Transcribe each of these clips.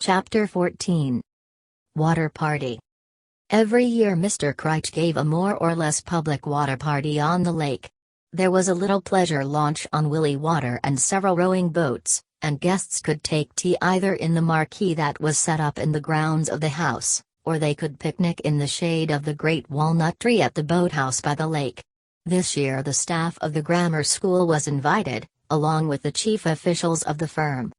Chapter 14. Water Party. Every year Mr. Crich gave a more or less public water party on the lake. There was a little pleasure launch on Willy Water and several rowing boats, and guests could take tea either in the marquee that was set up in the grounds of the house, or they could picnic in the shade of the great walnut tree at the boathouse by the lake. This year the staff of the grammar school was invited, along with the chief officials of the firm.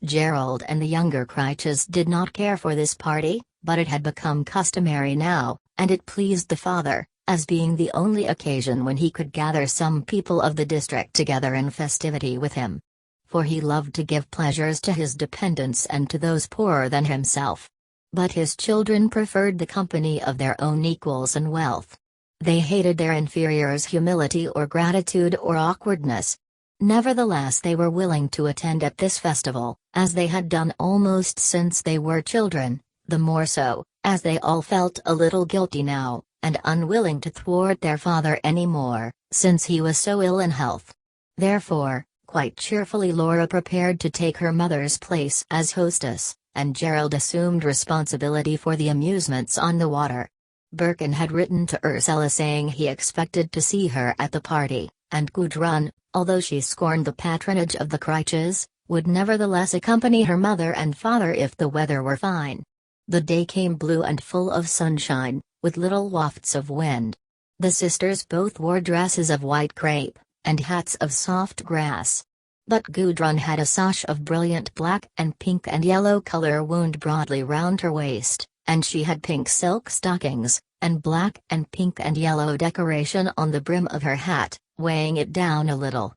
Gerald and the younger Criches did not care for this party, but it had become customary now, and it pleased the father, as being the only occasion when he could gather some people of the district together in festivity with him. For he loved to give pleasures to his dependents and to those poorer than himself. But his children preferred the company of their own equals in wealth. They hated their inferiors' humility or gratitude or awkwardness. Nevertheless, they were willing to attend at this festival, as they had done almost since they were children, the more so, as they all felt a little guilty now, and unwilling to thwart their father any more, since he was so ill in health. Therefore, quite cheerfully Laura prepared to take her mother's place as hostess, and Gerald assumed responsibility for the amusements on the water. Birkin had written to Ursula saying he expected to see her at the party, and Gudrun, although she scorned the patronage of the Criches, would nevertheless accompany her mother and father if the weather were fine. The day came blue and full of sunshine, with little wafts of wind. The sisters both wore dresses of white crepe, and hats of soft grass. But Gudrun had a sash of brilliant black and pink and yellow color wound broadly round her waist, and she had pink silk stockings, and black and pink and yellow decoration on the brim of her hat, weighing it down a little.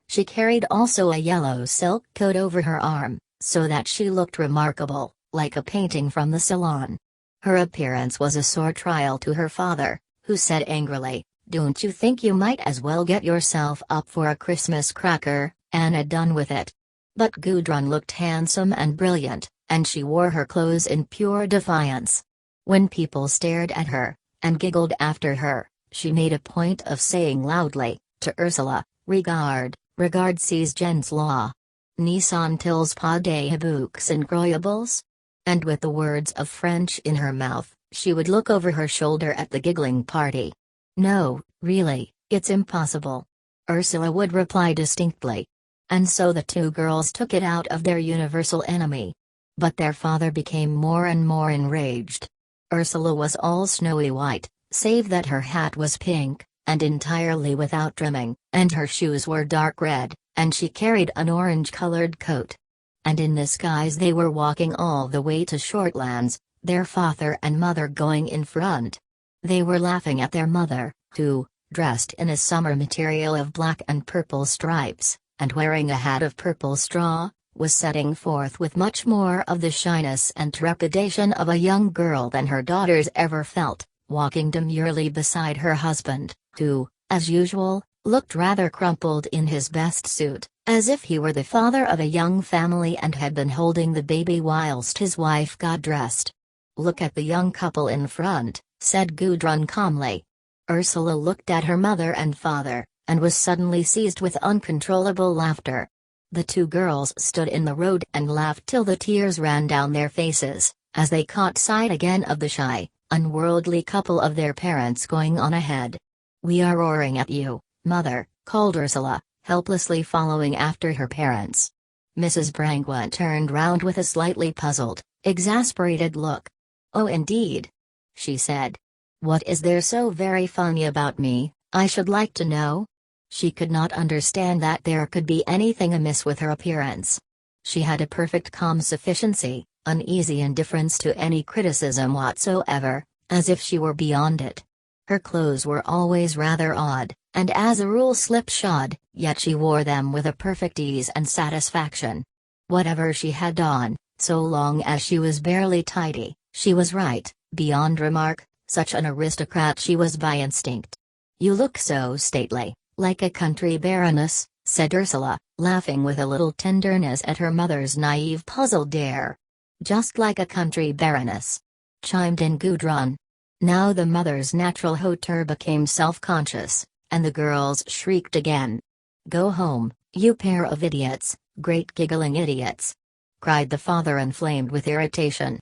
She carried also a yellow silk coat over her arm, so that she looked remarkable, like a painting from the salon. Her appearance was a sore trial to her father, who said angrily, "Don't you think you might as well get yourself up for a Christmas cracker, and had done with it?" But Gudrun looked handsome and brilliant, and she wore her clothes in pure defiance. When people stared at her, and giggled after her, she made a point of saying loudly, to Ursula, regard seize gens law. Ne sont-ils pas des boucs incroyables? And with the words of French in her mouth, she would look over her shoulder at the giggling party. "No, really, it's impossible," Ursula would reply distinctly. And so the two girls took it out of their universal enemy. But their father became more and more enraged. Ursula was all snowy white, save that her hat was pink, and entirely without trimming, and her shoes were dark red, and she carried an orange-colored coat. And in this guise they were walking all the way to Shortlands, their father and mother going in front. They were laughing at their mother, who, dressed in a summer material of black and purple stripes, and wearing a hat of purple straw, was setting forth with much more of the shyness and trepidation of a young girl than her daughters ever felt, walking demurely beside her husband, who, as usual, looked rather crumpled in his best suit, as if he were the father of a young family and had been holding the baby whilst his wife got dressed. "Look at the young couple in front," said Gudrun calmly. Ursula looked at her mother and father, and was suddenly seized with uncontrollable laughter. The two girls stood in the road and laughed till the tears ran down their faces, as they caught sight again of the shy, unworldly couple of their parents going on ahead. "We are roaring at you, mother," called Ursula, helplessly following after her parents. Mrs. Brangwen turned round with a slightly puzzled, exasperated look. "Oh, indeed," she said. "What is there so very funny about me, I should like to know?" She could not understand that there could be anything amiss with her appearance. She had a perfect calm sufficiency, uneasy indifference to any criticism whatsoever, as if she were beyond it. Her clothes were always rather odd, and as a rule slipshod, yet she wore them with a perfect ease and satisfaction. Whatever she had on, so long as she was barely tidy, she was right, beyond remark, such an aristocrat she was by instinct. "You look so stately, like a country baroness," said Ursula, laughing with a little tenderness at her mother's naive puzzled air. "Just like a country baroness," chimed in Gudrun. Now the mother's natural hauteur became self-conscious, and the girls shrieked again. "Go home, you pair of idiots, great giggling idiots. cried the father, inflamed with irritation.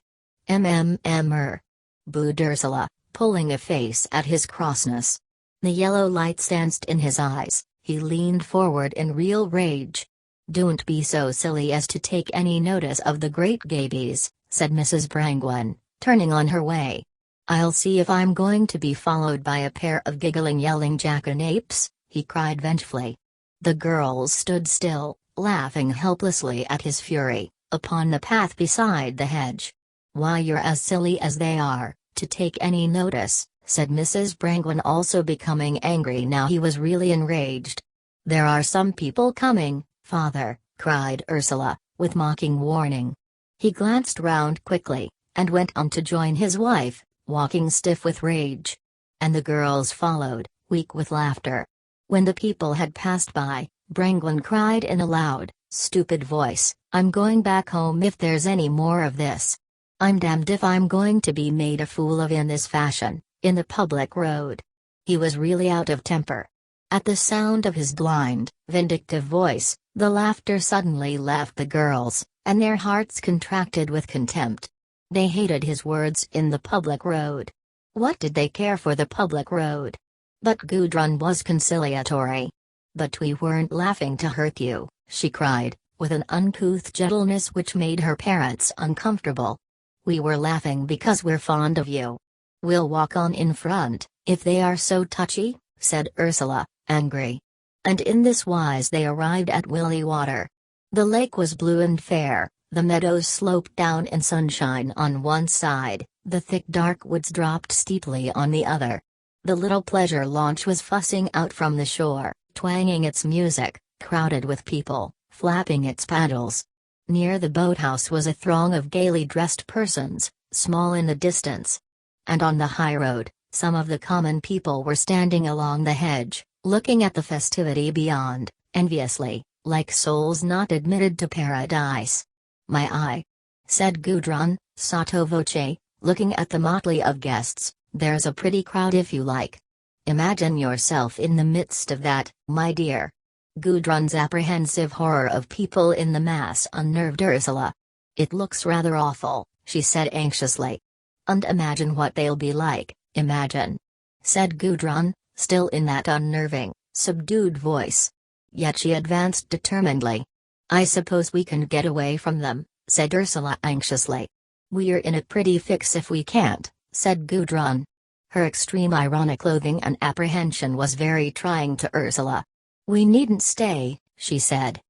Booed Ursula, pulling a face at his crossness. The yellow light danced in his eyes. He leaned forward in real rage. "Don't be so silly as to take any notice of the great gabies," said Mrs. Brangwen, turning on her way. "I'll see if I'm going to be followed by a pair of giggling, yelling jackanapes," he cried vengefully. The girls stood still, laughing helplessly at his fury, upon the path beside the hedge. "Why, you're as silly as they are, to take any notice," said Mrs. Brangwen, also becoming angry now. He was really enraged. "There are some people coming, father," cried Ursula, with mocking warning. He glanced round quickly, and went on to join his wife, walking stiff with rage. And the girls followed, weak with laughter. When the people had passed by, Brangwen cried in a loud, stupid voice, "I'm going back home if there's any more of this. I'm damned if I'm going to be made a fool of in this fashion, in the public road." He was really out of temper. At the sound of his blind, vindictive voice, the laughter suddenly left the girls, and their hearts contracted with contempt. They hated his words "in the public road." What did they care for the public road? But Gudrun was conciliatory. "But we weren't laughing to hurt you," she cried, with an uncouth gentleness which made her parents uncomfortable. "We were laughing because we're fond of you." "We'll walk on in front, if they are so touchy," said Ursula, angry. And in this wise they arrived at Willy Water. The lake was blue and fair, the meadows sloped down in sunshine on one side, the thick dark woods dropped steeply on the other. The little pleasure launch was fussing out from the shore, twanging its music, crowded with people, flapping its paddles. Near the boathouse was a throng of gaily dressed persons, small in the distance. And on the high road, some of the common people were standing along the hedge, looking at the festivity beyond, enviously, like souls not admitted to paradise. "My eye," said Gudrun, sotto voce, looking at the motley of guests, "there's a pretty crowd if you like. Imagine yourself in the midst of that, my dear." Gudrun's apprehensive horror of people in the mass unnerved Ursula. "It looks rather awful," she said anxiously. "And imagine what they'll be like, imagine," said Gudrun, still in that unnerving, subdued voice. Yet she advanced determinedly. "I suppose we can get away from them," said Ursula anxiously. "We're in a pretty fix if we can't," said Gudrun. Her extreme ironic loathing and apprehension was very trying to Ursula. "We needn't stay," she said.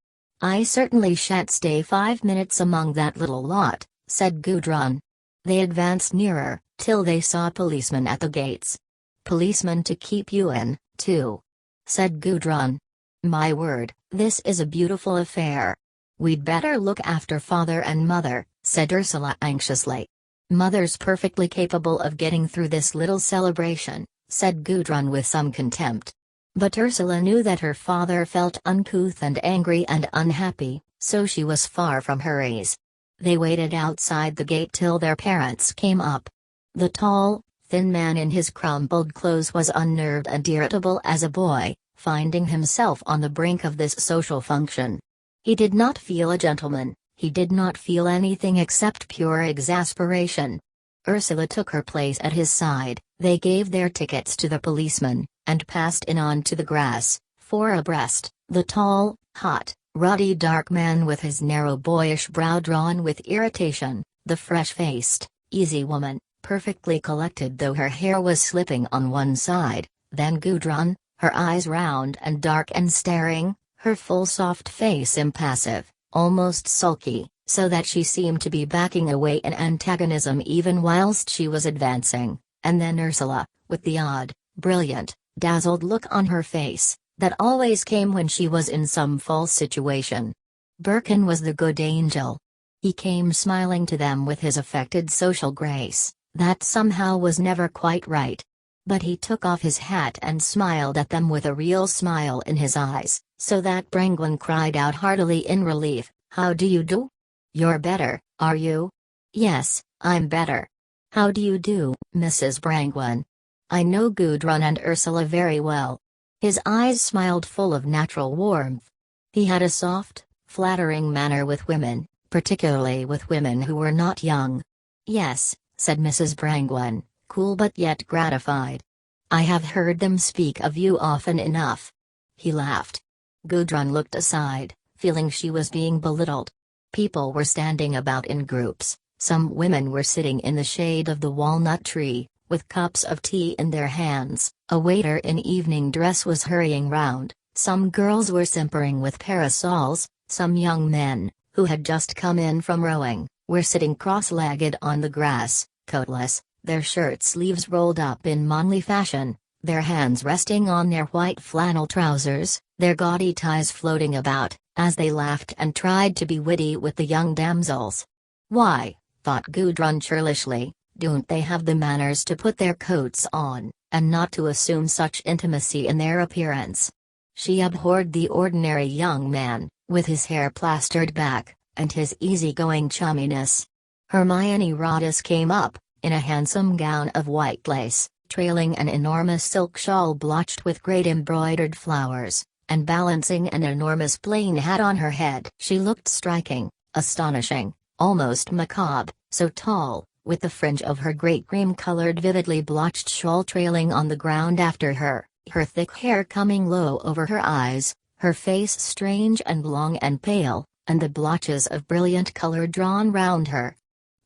"I certainly shan't stay 5 minutes among that little lot," said Gudrun. They advanced nearer, till they saw policemen at the gates. "Policemen to keep you in, too," said Gudrun. "My word, this is a beautiful affair. We'd better look after father and mother," said Ursula anxiously. "Mother's perfectly capable of getting through this little celebration," said Gudrun with some contempt. But Ursula knew that her father felt uncouth and angry and unhappy, so she was far from her ease. They waited outside the gate till their parents came up. The tall, thin man in his crumpled clothes was unnerved and irritable as a boy, finding himself on the brink of this social function. He did not feel a gentleman, he did not feel anything except pure exasperation. Ursula took her place at his side, they gave their tickets to the policeman, and passed in on to the grass, four abreast, the tall, hot, ruddy dark man with his narrow boyish brow drawn with irritation, the fresh-faced, easy woman, perfectly collected though her hair was slipping on one side, then Gudrun, her eyes round and dark and staring, her full soft face impassive, almost sulky, so that she seemed to be backing away in antagonism even whilst she was advancing, and then Ursula, with the odd, brilliant, dazzled look on her face, that always came when she was in some false situation. Birkin was the good angel. He came smiling to them with his affected social grace, that somehow was never quite right. But he took off his hat and smiled at them with a real smile in his eyes, so that Brangwen cried out heartily in relief, "How do you do? You're better, are you?" "Yes, I'm better. How do you do, Mrs. Brangwen? I know Gudrun and Ursula very well." His eyes smiled full of natural warmth. He had a soft, flattering manner with women, particularly with women who were not young. "Yes," said Mrs. Brangwen, cool but yet gratified. "I have heard them speak of you often enough." He laughed. Gudrun looked aside, feeling she was being belittled. People were standing about in groups, some women were sitting in the shade of the walnut tree, with cups of tea in their hands, a waiter in evening dress was hurrying round, some girls were simpering with parasols, some young men, who had just come in from rowing, were sitting cross-legged on the grass, coatless, their shirt sleeves rolled up in manly fashion, their hands resting on their white flannel trousers, their gaudy ties floating about, as they laughed and tried to be witty with the young damsels. "Why," thought Gudrun churlishly, "don't they have the manners to put their coats on, and not to assume such intimacy in their appearance?" She abhorred the ordinary young man, with his hair plastered back, and his easy-going chumminess. Hermione Roddice came up, in a handsome gown of white lace, trailing an enormous silk shawl blotched with great embroidered flowers, and balancing an enormous plain hat on her head. She looked striking, astonishing, almost macabre, so tall, with the fringe of her great cream-colored vividly blotched shawl trailing on the ground after her, her thick hair coming low over her eyes, her face strange and long and pale, and the blotches of brilliant color drawn round her.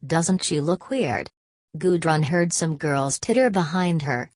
"Doesn't she look weird?" Gudrun heard some girls titter behind her.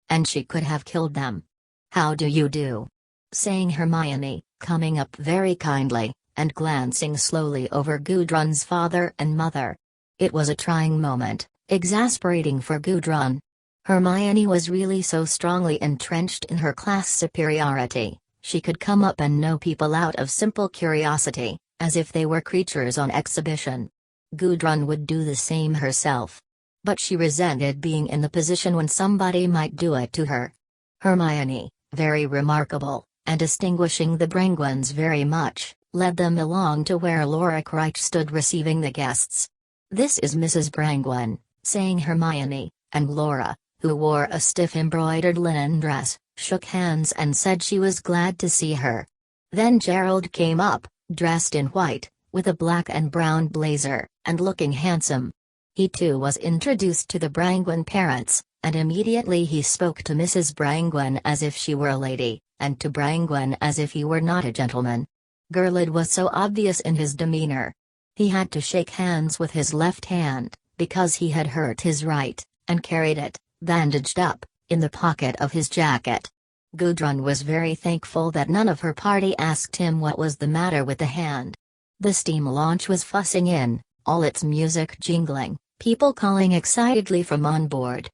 And she could have killed them. "How do you do?" sang Hermione, coming up very kindly, and glancing slowly over Gudrun's father and mother. It was a trying moment, exasperating for Gudrun. Hermione was really so strongly entrenched in her class superiority, she could come up and know people out of simple curiosity, as if they were creatures on exhibition. Gudrun would do the same herself. But she resented being in the position when somebody might do it to her. Hermione, very remarkable, and distinguishing the Brangwens very much, led them along to where Laura Crich stood receiving the guests. "This is Mrs. Brangwen," sang Hermione, and Laura, who wore a stiff embroidered linen dress, shook hands and said she was glad to see her. Then Gerald came up, dressed in white, with a black and brown blazer, and looking handsome. He too was introduced to the Brangwen parents, and immediately he spoke to Mrs. Brangwen as if she were a lady, and to Brangwen as if he were not a gentleman. Gerald was so obvious in his demeanor. He had to shake hands with his left hand, because he had hurt his right, and carried it, bandaged up, in the pocket of his jacket. Gudrun was very thankful that none of her party asked him what was the matter with the hand. The steam launch was fussing in, all its music jingling, people calling excitedly from on board.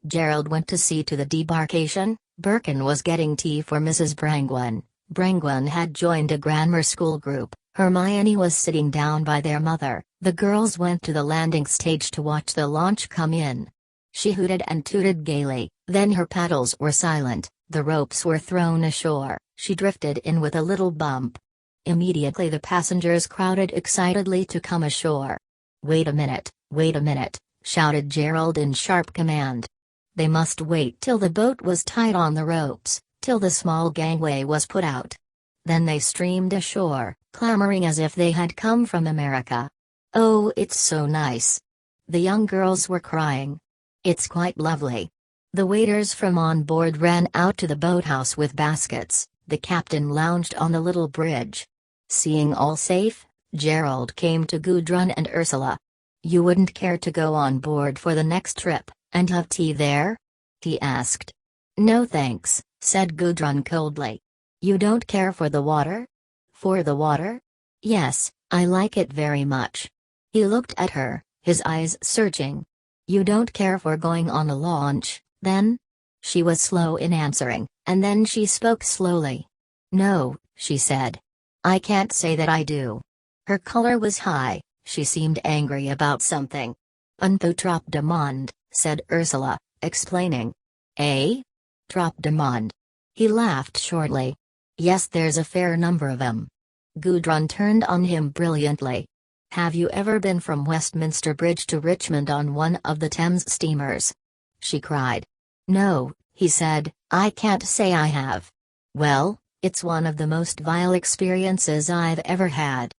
Gerald went to see to the debarkation, Birkin was getting tea for Mrs. Brangwen, Brangwen had joined a grammar school group, Hermione was sitting down by their mother, the girls went to the landing stage to watch the launch come in. She hooted and tooted gaily, then her paddles were silent, the ropes were thrown ashore, she drifted in with a little bump. Immediately the passengers crowded excitedly to come ashore. Wait a minute," shouted Gerald in sharp command. They must wait till the boat was tied on the ropes, till the small gangway was put out. Then they streamed ashore, clamoring as if they had come from America. "Oh, it's so nice!" The young girls were crying. "It's quite lovely." The waiters from on board ran out to the boathouse with baskets, the captain lounged on the little bridge. Seeing all safe, Gerald came to Gudrun and Ursula. "You wouldn't care to go on board for the next trip, and have tea there?" he asked. "No thanks," said Gudrun coldly. "You don't care for the water?" "For the water? Yes, I like it very much." He looked at her, his eyes searching. "You don't care for going on a launch, then?" She was slow in answering, and then she spoke slowly. "No," she said. "I can't say that I do." Her color was high, she seemed angry about something. "Un peu trop de monde," said Ursula, explaining. "Eh? Trop de monde?" He laughed shortly. "Yes, there's a fair number of 'em." Gudrun turned on him brilliantly. "Have you ever been from Westminster Bridge to Richmond on one of the Thames steamers?" she cried. "No," he said, "I can't say I have." "Well, it's one of the most vile experiences I've ever had."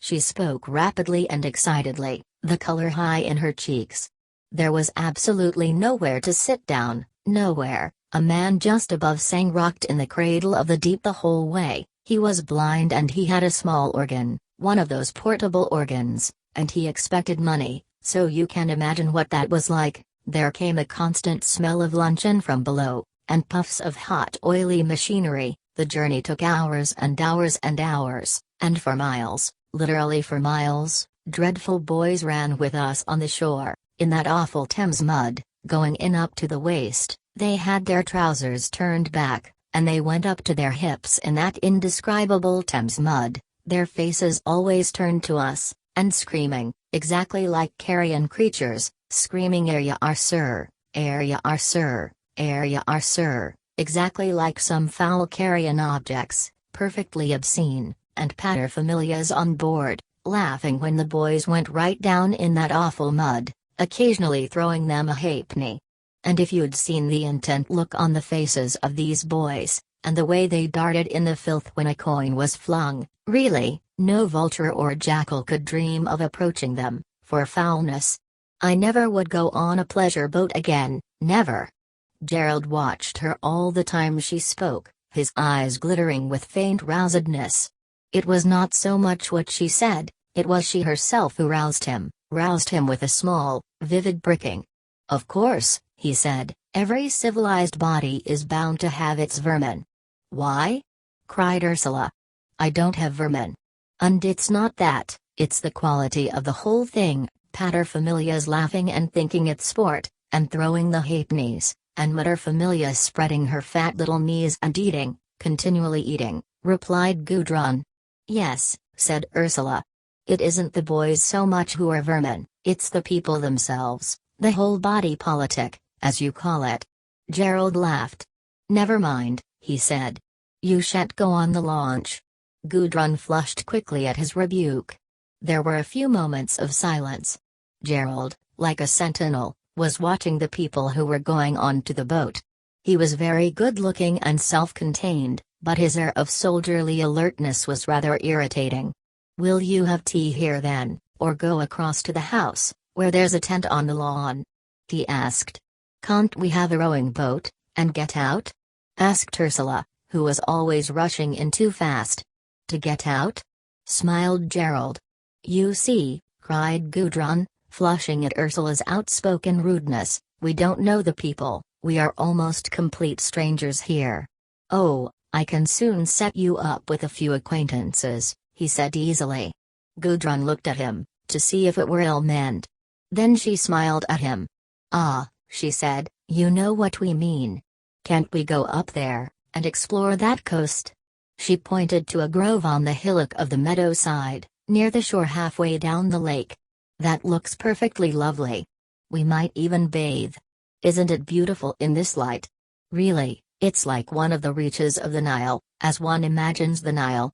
She spoke rapidly and excitedly, the color high in her cheeks. There was absolutely nowhere to sit down, nowhere. A man just above sang rocked in the cradle of the deep the whole way. He was blind and he had a small organ, one of those portable organs, and he expected money, so you can imagine what that was like. There came a constant smell of luncheon from below, and puffs of hot oily machinery. The journey took hours and hours and hours, and for miles, literally for miles, dreadful boys ran with us on the shore, in that awful Thames mud, going in up to the waist. They had their trousers turned back, and they went up to their hips in that indescribable Thames mud, their faces always turned to us, and screaming, exactly like carrion creatures, screaming "Ere ya are, sir, ere ya are, sir, ere ya are, sir," exactly like some foul carrion objects, perfectly obscene, and paterfamilias on board, laughing when the boys went right down in that awful mud, occasionally throwing them a halfpenny. And if you'd seen the intent look on the faces of these boys, and the way they darted in the filth when a coin was flung, really, no vulture or jackal could dream of approaching them, for foulness. I never would go on a pleasure boat again, never. Gerald watched her all the time she spoke, his eyes glittering with faint rousedness. It was not so much what she said, it was she herself who roused him with a small, vivid pricking. "Of course," he said, "every civilized body is bound to have its vermin." "Why?" cried Ursula. "I don't have vermin. And it's not that, it's the quality of the whole thing." Paterfamilias laughing and thinking it sport, and throwing the halfpennies, and Materfamilias spreading her fat little knees and eating, continually eating, replied Gudrun. "Yes," said Ursula. "It isn't the boys so much who are vermin, it's the people themselves, the whole body politic, as you call it." Gerald laughed. "Never mind," he said. "You shan't go on the launch." Gudrun flushed quickly at his rebuke. There were a few moments of silence. Gerald, like a sentinel, was watching the people who were going on to the boat. He was very good-looking and self-contained, but his air of soldierly alertness was rather irritating. "Will you have tea here then, or go across to the house, where there's a tent on the lawn?" he asked. "Can't we have a rowing boat, and get out?" asked Ursula, who was always rushing in too fast. "To get out?" smiled Gerald. "You see," cried Gudrun, flushing at Ursula's outspoken rudeness, "we don't know the people, we are almost complete strangers here." "Oh, I can soon set you up with a few acquaintances," he said easily. Gudrun looked at him, to see if it were ill-meant. Then she smiled at him. "Ah," she said, "you know what we mean. Can't we go up there, and explore that coast?" She pointed to a grove on the hillock of the meadow side, near the shore halfway down the lake. "That looks perfectly lovely. We might even bathe. Isn't it beautiful in this light? Really, it's like one of the reaches of the Nile, as one imagines the Nile."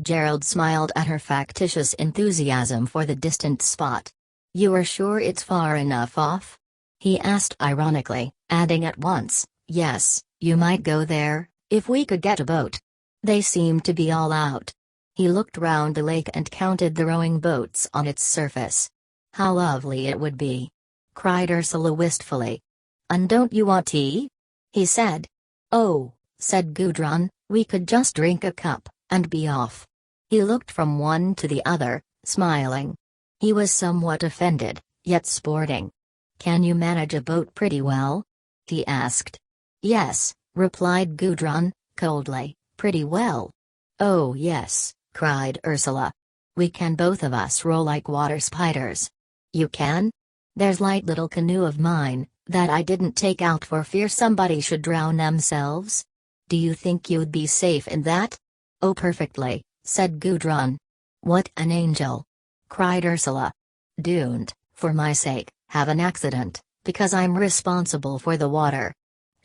Gerald smiled at her factitious enthusiasm for the distant spot. "You are sure it's far enough off?" he asked ironically, adding at once, "Yes, you might go there, if we could get a boat. They seem to be all out." He looked round the lake and counted the rowing boats on its surface. "How lovely it would be!" cried Ursula wistfully. "And don't you want tea?" he said. "Oh," said Gudrun, "we could just drink a cup, and be off." He looked from one to the other, smiling. He was somewhat offended, yet sporting. "Can you manage a boat pretty well?" he asked. "Yes," replied Gudrun, coldly, "pretty well." "Oh yes," cried Ursula. "We can both of us row like water spiders." "You can? There's light little canoe of mine, that I didn't take out for fear somebody should drown themselves. Do you think you'd be safe in that?" "Oh perfectly," said Gudrun. "What an angel!" cried Ursula. "Don't, for my sake, have an accident, because I'm responsible for the water."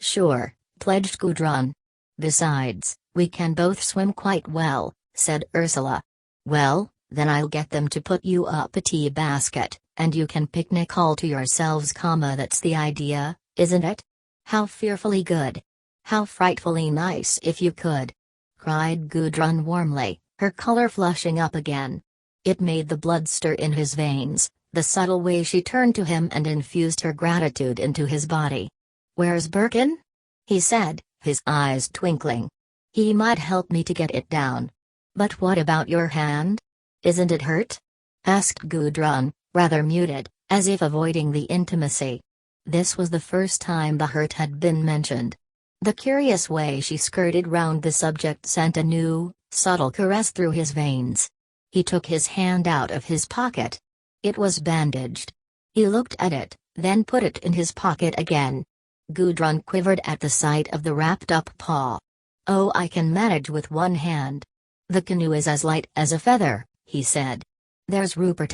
"Sure," pledged Gudrun. "Besides, we can both swim quite well," said Ursula. "Well, then I'll get them to put you up a tea basket, and you can picnic all to yourselves, that's the idea, isn't it? How fearfully good! How frightfully nice if you could!" cried Gudrun warmly, her color flushing up again. It made the blood stir in his veins, the subtle way she turned to him and infused her gratitude into his body. "Where's Birkin?" he said, his eyes twinkling. "He might help me to get it down." "But what about your hand? Isn't it hurt?" asked Gudrun, rather muted, as if avoiding the intimacy. This was the first time the hurt had been mentioned. The curious way she skirted round the subject sent a new, subtle caress through his veins. He took his hand out of his pocket. It was bandaged. He looked at it, then put it in his pocket again. Gudrun quivered at the sight of the wrapped-up paw. "Oh, I can manage with one hand. The canoe is as light as a feather," he said. "There's Rupert!"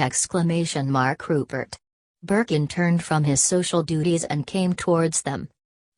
Rupert. Birkin turned from his social duties and came towards them.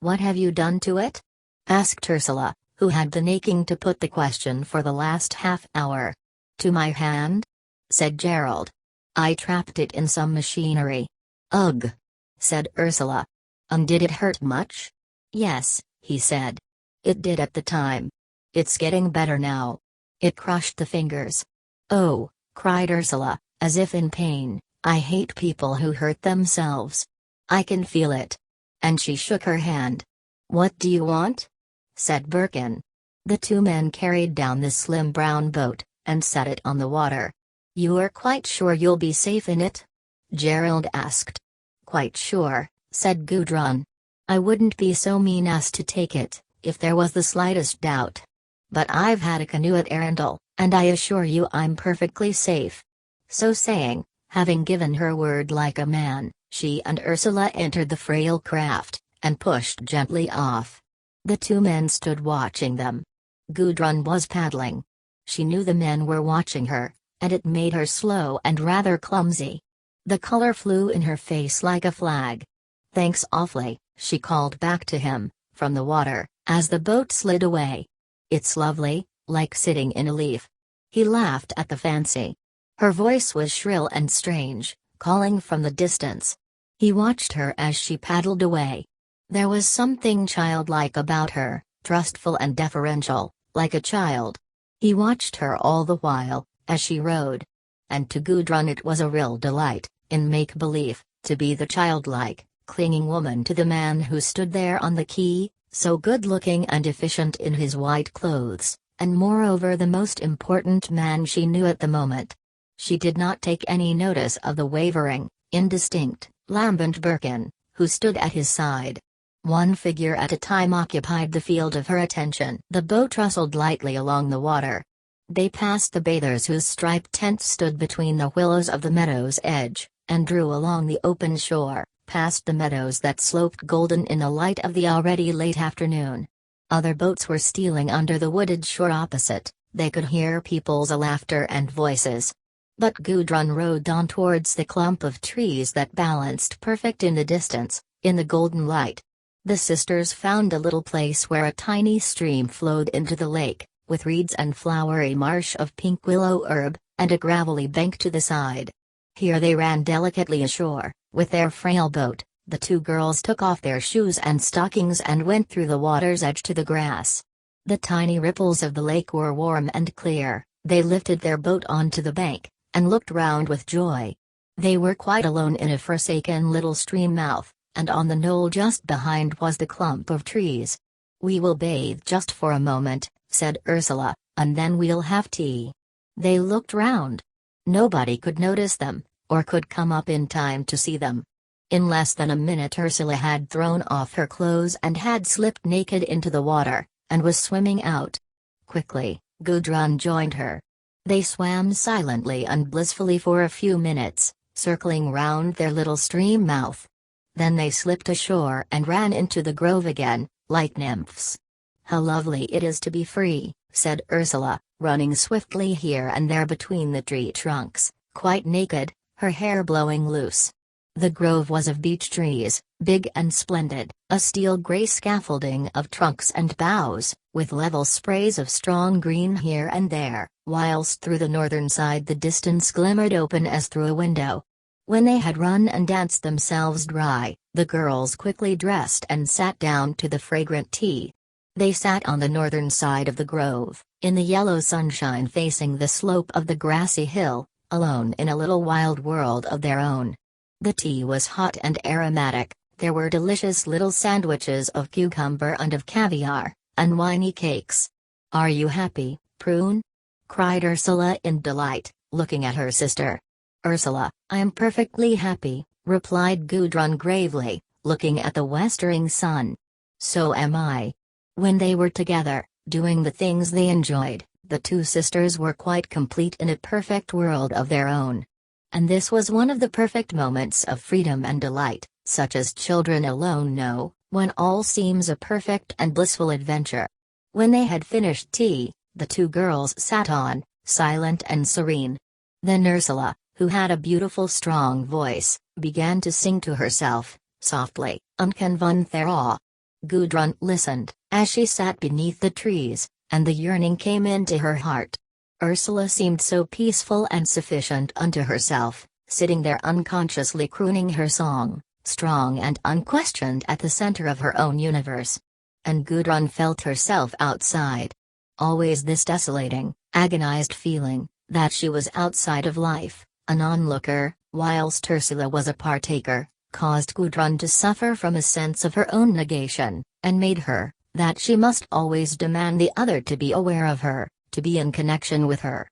"What have you done to it?" asked Ursula, who had been aching to put the question for the last half hour. "To my hand?" said Gerald. "I trapped it in some machinery." "Ugh!" said Ursula. "And did it hurt much?" "Yes," he said. "It did at the time. It's getting better now. It crushed the fingers." "Oh," cried Ursula, as if in pain, "I hate people who hurt themselves. I can feel it." And she shook her hand. "What do you want?" said Birkin. The two men carried down the slim brown boat, and set it on the water. "You're quite sure you'll be safe in it?" Gerald asked. "Quite sure," said Gudrun. "I wouldn't be so mean as to take it, if there was the slightest doubt. But I've had a canoe at Arundel, and I assure you I'm perfectly safe." So saying, having given her word like a man, she and Ursula entered the frail craft, and pushed gently off. The two men stood watching them. Gudrun was paddling. She knew the men were watching her, and it made her slow and rather clumsy. The color flew in her face like a flag. "Thanks awfully," she called back to him, from the water, as the boat slid away. "It's lovely, like sitting in a leaf." He laughed at the fancy. Her voice was shrill and strange, calling from the distance. He watched her as she paddled away. There was something childlike about her, trustful and deferential, like a child. He watched her all the while, as she rowed. And to Gudrun it was a real delight, in make-believe, to be the childlike, clinging woman to the man who stood there on the quay, so good-looking and efficient in his white clothes, and moreover the most important man she knew at the moment. She did not take any notice of the wavering, indistinct, lambent Birkin, who stood at his side. One figure at a time occupied the field of her attention. The boat rustled lightly along the water. They passed the bathers whose striped tents stood between the willows of the meadow's edge, and drew along the open shore, past the meadows that sloped golden in the light of the already late afternoon. Other boats were stealing under the wooded shore opposite. They could hear people's laughter and voices. But Gudrun rowed on towards the clump of trees that balanced perfect in the distance, in the golden light. The sisters found a little place where a tiny stream flowed into the lake, with reeds and flowery marsh of pink willow herb, and a gravelly bank to the side. Here they ran delicately ashore, with their frail boat. The two girls took off their shoes and stockings and went through the water's edge to the grass. The tiny ripples of the lake were warm and clear. They lifted their boat onto the bank, and looked round with joy. They were quite alone in a forsaken little stream mouth, and on the knoll just behind was the clump of trees. "We will bathe just for a moment," said Ursula, "and then we'll have tea." They looked round. Nobody could notice them, or could come up in time to see them. In less than a minute Ursula had thrown off her clothes and had slipped naked into the water, and was swimming out. Quickly, Gudrun joined her. They swam silently and blissfully for a few minutes, circling round their little stream mouth. Then they slipped ashore and ran into the grove again, like nymphs. "How lovely it is to be free," said Ursula, running swiftly here and there between the tree trunks, quite naked, her hair blowing loose. The grove was of beech trees, big and splendid, a steel-grey scaffolding of trunks and boughs, with level sprays of strong green here and there, whilst through the northern side the distance glimmered open as through a window. When they had run and danced themselves dry, the girls quickly dressed and sat down to the fragrant tea. They sat on the northern side of the grove, in the yellow sunshine facing the slope of the grassy hill, alone in a little wild world of their own. The tea was hot and aromatic, there were delicious little sandwiches of cucumber and of caviar, and winey cakes. "Are you happy, Prune?" cried Ursula in delight, looking at her sister. "Ursula, I am perfectly happy," replied Gudrun gravely, looking at the westering sun. "So am I." When they were together, doing the things they enjoyed, the two sisters were quite complete in a perfect world of their own. And this was one of the perfect moments of freedom and delight, such as children alone know, when all seems a perfect and blissful adventure. When they had finished tea, the two girls sat on, silent and serene. Then Ursula, who had a beautiful strong voice, began to sing to herself, softly, "Unken von Thera." Gudrun listened, as she sat beneath the trees, and the yearning came into her heart. Ursula seemed so peaceful and sufficient unto herself, sitting there unconsciously crooning her song, strong and unquestioned at the center of her own universe. And Gudrun felt herself outside. Always this desolating, agonized feeling, that she was outside of life, an onlooker, whilst Ursula was a partaker, caused Gudrun to suffer from a sense of her own negation, and made her, that she must always demand the other to be aware of her, to be in connection with her.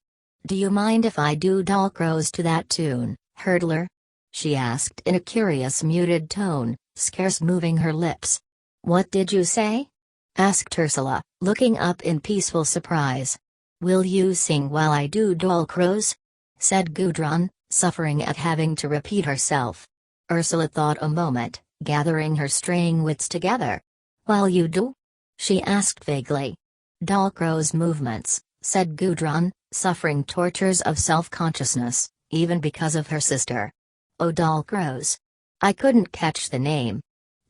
"Do you mind if I do Dalcroze to that tune, hurdler?" she asked in a curious muted tone, scarce moving her lips. "What did you say?" asked Ursula, looking up in peaceful surprise. "Will you sing while I do Dalcroze?" said Gudrun, suffering at having to repeat herself. Ursula thought a moment, gathering her straying wits together. "While you do?" she asked vaguely. "Dalcroze movements," said Gudrun, suffering tortures of self-consciousness, even because of her sister. "Oh, Dalcroze. I couldn't catch the name."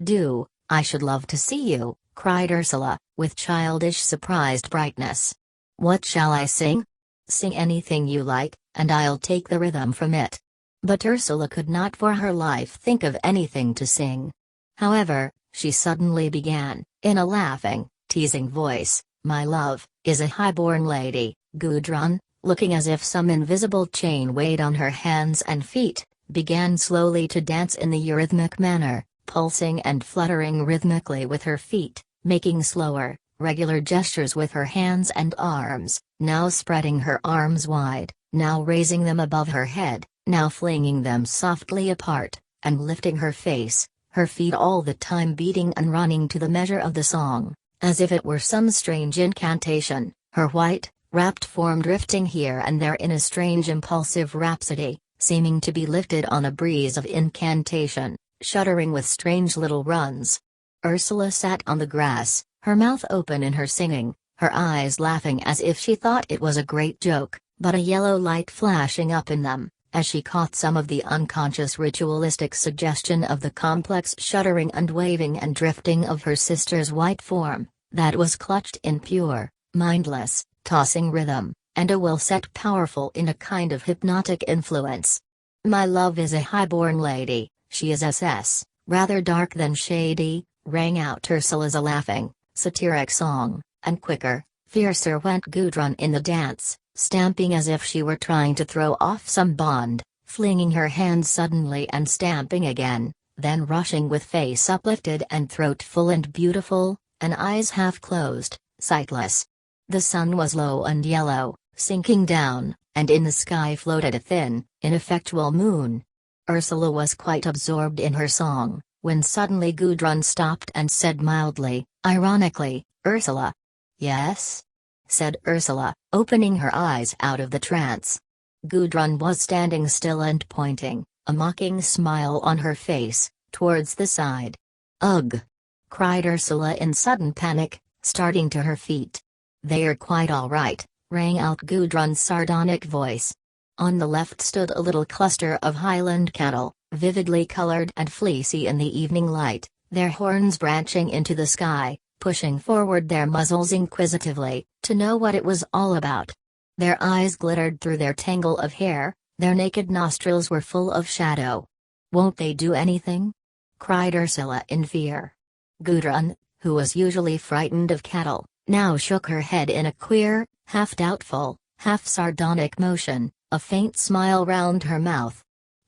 "Do, I should love to see you," cried Ursula, with childish surprised brightness. "What shall I sing?" "Sing anything you like, and I'll take the rhythm from it." But Ursula could not for her life think of anything to sing. However, she suddenly began, in a laughing, teasing voice, "My love, is a high-born lady." Gudrun, looking as if some invisible chain weighed on her hands and feet, began slowly to dance in the eurythmic manner, pulsing and fluttering rhythmically with her feet, making slower, regular gestures with her hands and arms, now spreading her arms wide, now raising them above her head, now flinging them softly apart, and lifting her face, her feet all the time beating and running to the measure of the song, as if it were some strange incantation, her white, wrapped form drifting here and there in a strange impulsive rhapsody, seeming to be lifted on a breeze of incantation, shuddering with strange little runs. Ursula sat on the grass, her mouth open in her singing, her eyes laughing as if she thought it was a great joke, but a yellow light flashing up in them, as she caught some of the unconscious ritualistic suggestion of the complex shuddering and waving and drifting of her sister's white form, that was clutched in pure, mindless, tossing rhythm, and a will set powerful in a kind of hypnotic influence. "My love is a high-born lady, she is SS, rather dark than shady," rang out Ursula's a laughing, satiric song, and quicker, fiercer went Gudrun in the dance, stamping as if she were trying to throw off some bond, flinging her hands suddenly and stamping again, then rushing with face uplifted and throat full and beautiful, and eyes half closed, sightless. The sun was low and yellow, sinking down, and in the sky floated a thin, ineffectual moon. Ursula was quite absorbed in her song, when suddenly Gudrun stopped and said mildly, ironically, "Ursula." "Yes?" said Ursula, opening her eyes out of the trance. Gudrun was standing still and pointing, a mocking smile on her face, towards the side. "Ugh!" cried Ursula in sudden panic, starting to her feet. "They're quite all right," rang out Gudrun's sardonic voice. On the left stood a little cluster of Highland cattle, vividly colored and fleecy in the evening light, their horns branching into the sky, pushing forward their muzzles inquisitively, to know what it was all about. Their eyes glittered through their tangle of hair, their naked nostrils were full of shadow. "Won't they do anything?" cried Ursula in fear. Gudrun, who was usually frightened of cattle, now shook her head in a queer, half doubtful, half sardonic motion, a faint smile round her mouth.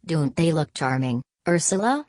"Don't they look charming, Ursula?"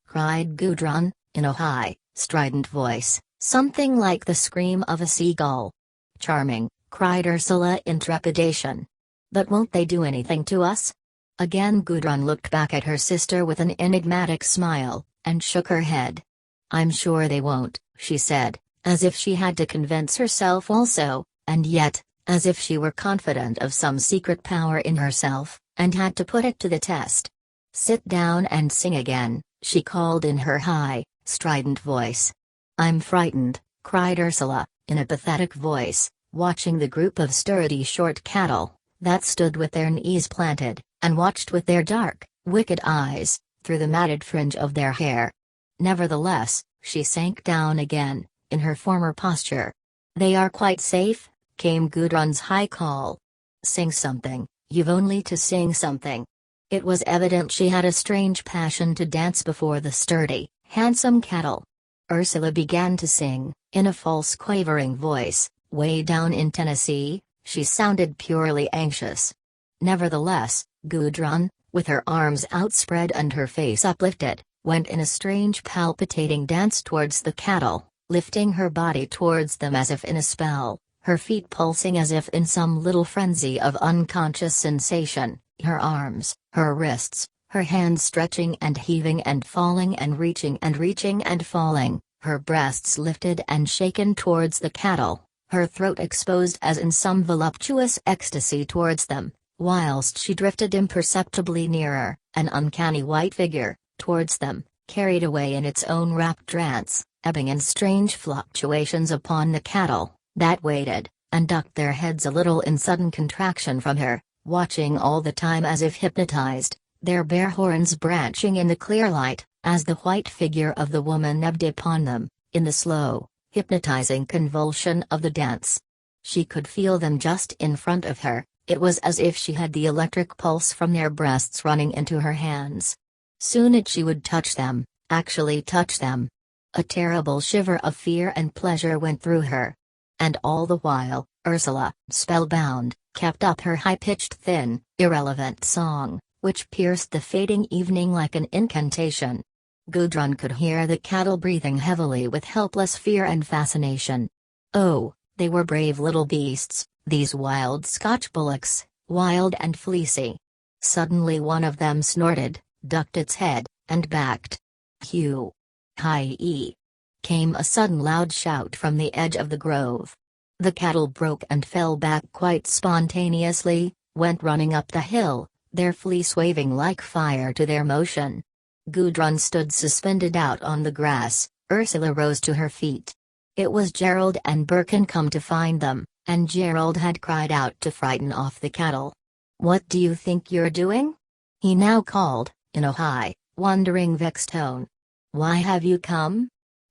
cried Gudrun, in a high, strident voice, something like the scream of a seagull. "Charming," cried Ursula in trepidation. "But won't they do anything to us?" Again Gudrun looked back at her sister with an enigmatic smile, and shook her head. "I'm sure they won't," she said, as if she had to convince herself also, and yet, as if she were confident of some secret power in herself, and had to put it to the test. "Sit down and sing again," she called in her high, strident voice. "I'm frightened," cried Ursula, in a pathetic voice, watching the group of sturdy short cattle, that stood with their knees planted, and watched with their dark, wicked eyes, through the matted fringe of their hair. Nevertheless, she sank down again, in her former posture. "They are quite safe?" came Gudrun's high call. "Sing something, you've only to sing something." It was evident she had a strange passion to dance before the sturdy, handsome cattle. Ursula began to sing, in a false quavering voice. Way down in Tennessee, she sounded purely anxious. Nevertheless, Gudrun, with her arms outspread and her face uplifted, went in a strange palpitating dance towards the cattle, lifting her body towards them as if in a spell, her feet pulsing as if in some little frenzy of unconscious sensation, her arms, her wrists, her hands stretching and heaving and falling and reaching and falling, her breasts lifted and shaken towards the cattle, her throat exposed as in some voluptuous ecstasy towards them, whilst she drifted imperceptibly nearer, an uncanny white figure, towards them, carried away in its own rapt trance, ebbing in strange fluctuations upon the cattle, that waited, and ducked their heads a little in sudden contraction from her, watching all the time as if hypnotized, their bare horns branching in the clear light, as the white figure of the woman ebbed upon them, in the slow, hypnotizing convulsion of the dance. She could feel them just in front of her, it was as if she had the electric pulse from their breasts running into her hands. Soon she would touch them, actually touch them. A terrible shiver of fear and pleasure went through her. And all the while, Ursula, spellbound, kept up her high-pitched thin, irrelevant song, which pierced the fading evening like an incantation. Gudrun could hear the cattle breathing heavily with helpless fear and fascination. Oh, they were brave little beasts, these wild Scotch bullocks, wild and fleecy. Suddenly one of them snorted, ducked its head, and backed. "Hugh! Hi-ee!" came a sudden loud shout from the edge of the grove. The cattle broke and fell back quite spontaneously, went running up the hill, their fleece waving like fire to their motion. Gudrun stood suspended out on the grass. Ursula rose to her feet. It was Gerald and Birkin come to find them, and Gerald had cried out to frighten off the cattle. "What do you think you're doing?" he now called, in a high, wondering vexed tone. "Why have you come?"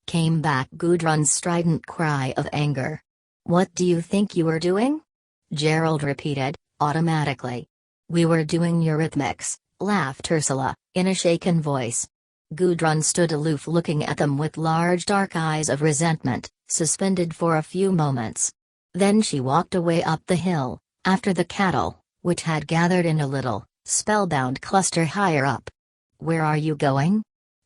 came back Gudrun's strident cry of anger. "What do you think you were doing?" Gerald repeated, automatically. "We were doing Eurythmics," laughed Ursula, in a shaken voice. Gudrun stood aloof looking at them with large dark eyes of resentment, suspended for a few moments. Then she walked away up the hill, after the cattle, which had gathered in a little, spellbound cluster higher up. "Where are you going?"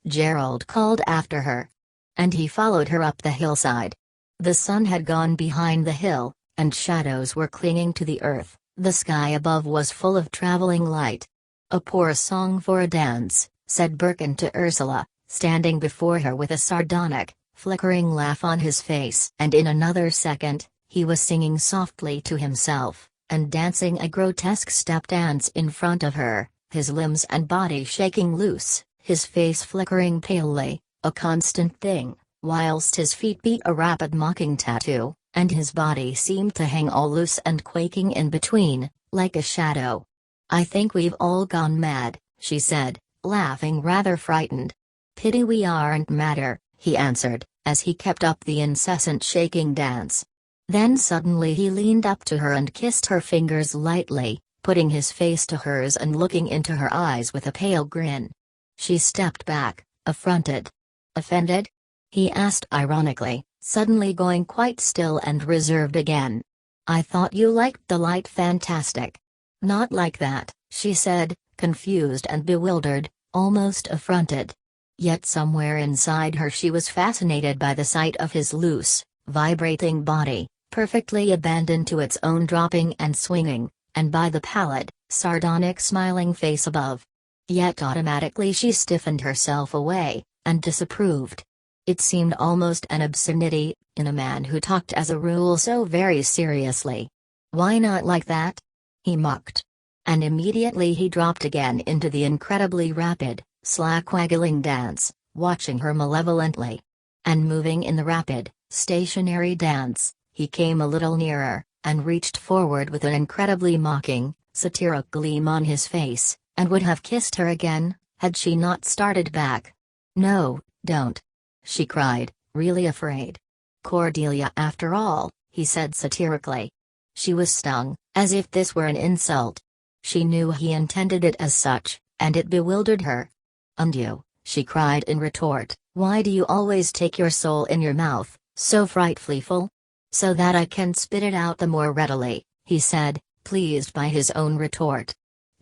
Gerald called after her. And he followed her up the hillside. The sun had gone behind the hill, and shadows were clinging to the earth. The sky above was full of traveling light. "A poor song for a dance," said Birkin to Ursula, standing before her with a sardonic, flickering laugh on his face. And in another second, he was singing softly to himself, and dancing a grotesque step dance in front of her, his limbs and body shaking loose, his face flickering palely, a constant thing, whilst his feet beat a rapid mocking tattoo, and his body seemed to hang all loose and quaking in between, like a shadow. "I think we've all gone mad," she said, laughing rather frightened. "Pity we aren't madder," he answered, as he kept up the incessant shaking dance. Then suddenly he leaned up to her and kissed her fingers lightly, putting his face to hers and looking into her eyes with a pale grin. She stepped back, affronted. "Offended?" he asked ironically, suddenly going quite still and reserved again. "I thought you liked the light fantastic." Not like that, she said, confused and bewildered, almost affronted. Yet somewhere inside her she was fascinated by the sight of his loose, vibrating body, perfectly abandoned to its own dropping and swinging, and by the pallid, sardonic smiling face above. Yet automatically she stiffened herself away, and disapproved. It seemed almost an obscenity, in a man who talked as a rule so very seriously. "Why not like that?" he mocked. And immediately he dropped again into the incredibly rapid, slack-waggling dance, watching her malevolently. And moving in the rapid, stationary dance, he came a little nearer, and reached forward with an incredibly mocking, satiric gleam on his face, and would have kissed her again, had she not started back. "No, don't!" she cried, really afraid. "Cordelia after all," he said satirically. She was stung, as if this were an insult. She knew he intended it as such, and it bewildered her. "And you," she cried in retort, "why do you always take your soul in your mouth, so frightfully full?" "So that I can spit it out the more readily," he said, pleased by his own retort.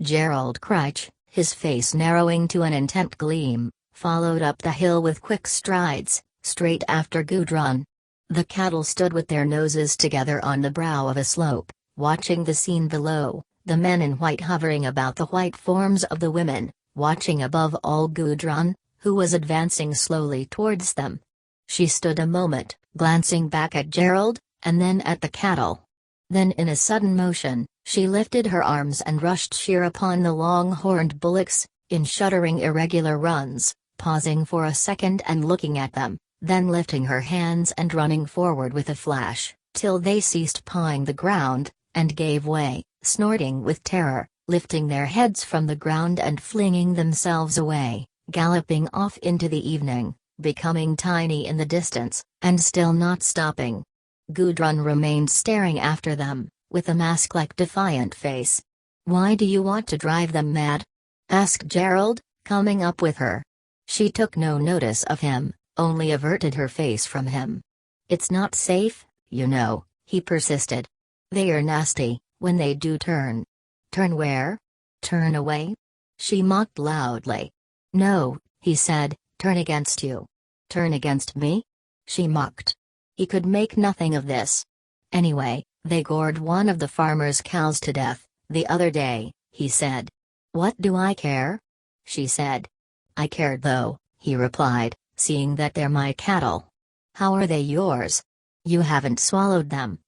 Gerald Crich, his face narrowing to an intent gleam, followed up the hill with quick strides, straight after Gudrun. The cattle stood with their noses together on the brow of a slope, watching the scene below, the men in white hovering about the white forms of the women, watching above all Gudrun, who was advancing slowly towards them. She stood a moment, glancing back at Gerald, and then at the cattle. Then in a sudden motion, she lifted her arms and rushed sheer upon the long-horned bullocks, in shuddering irregular runs, pausing for a second and looking at them, then lifting her hands and running forward with a flash, till they ceased pawing the ground, and gave way, snorting with terror, lifting their heads from the ground and flinging themselves away, galloping off into the evening, becoming tiny in the distance, and still not stopping. Gudrun remained staring after them, with a mask-like defiant face. "Why do you want to drive them mad?" asked Gerald, coming up with her. She took no notice of him, only averted her face from him. "It's not safe, you know," he persisted. "They are nasty, when they do turn." "Turn where? Turn away?" she mocked loudly. "No," he said, "turn against you." "Turn against me?" she mocked. He could make nothing of this. "Anyway, they gored one of the farmer's cows to death, the other day," he said. "What do I care?" she said. "I care though," he replied, "seeing that they're my cattle." "How are they yours? You haven't swallowed them."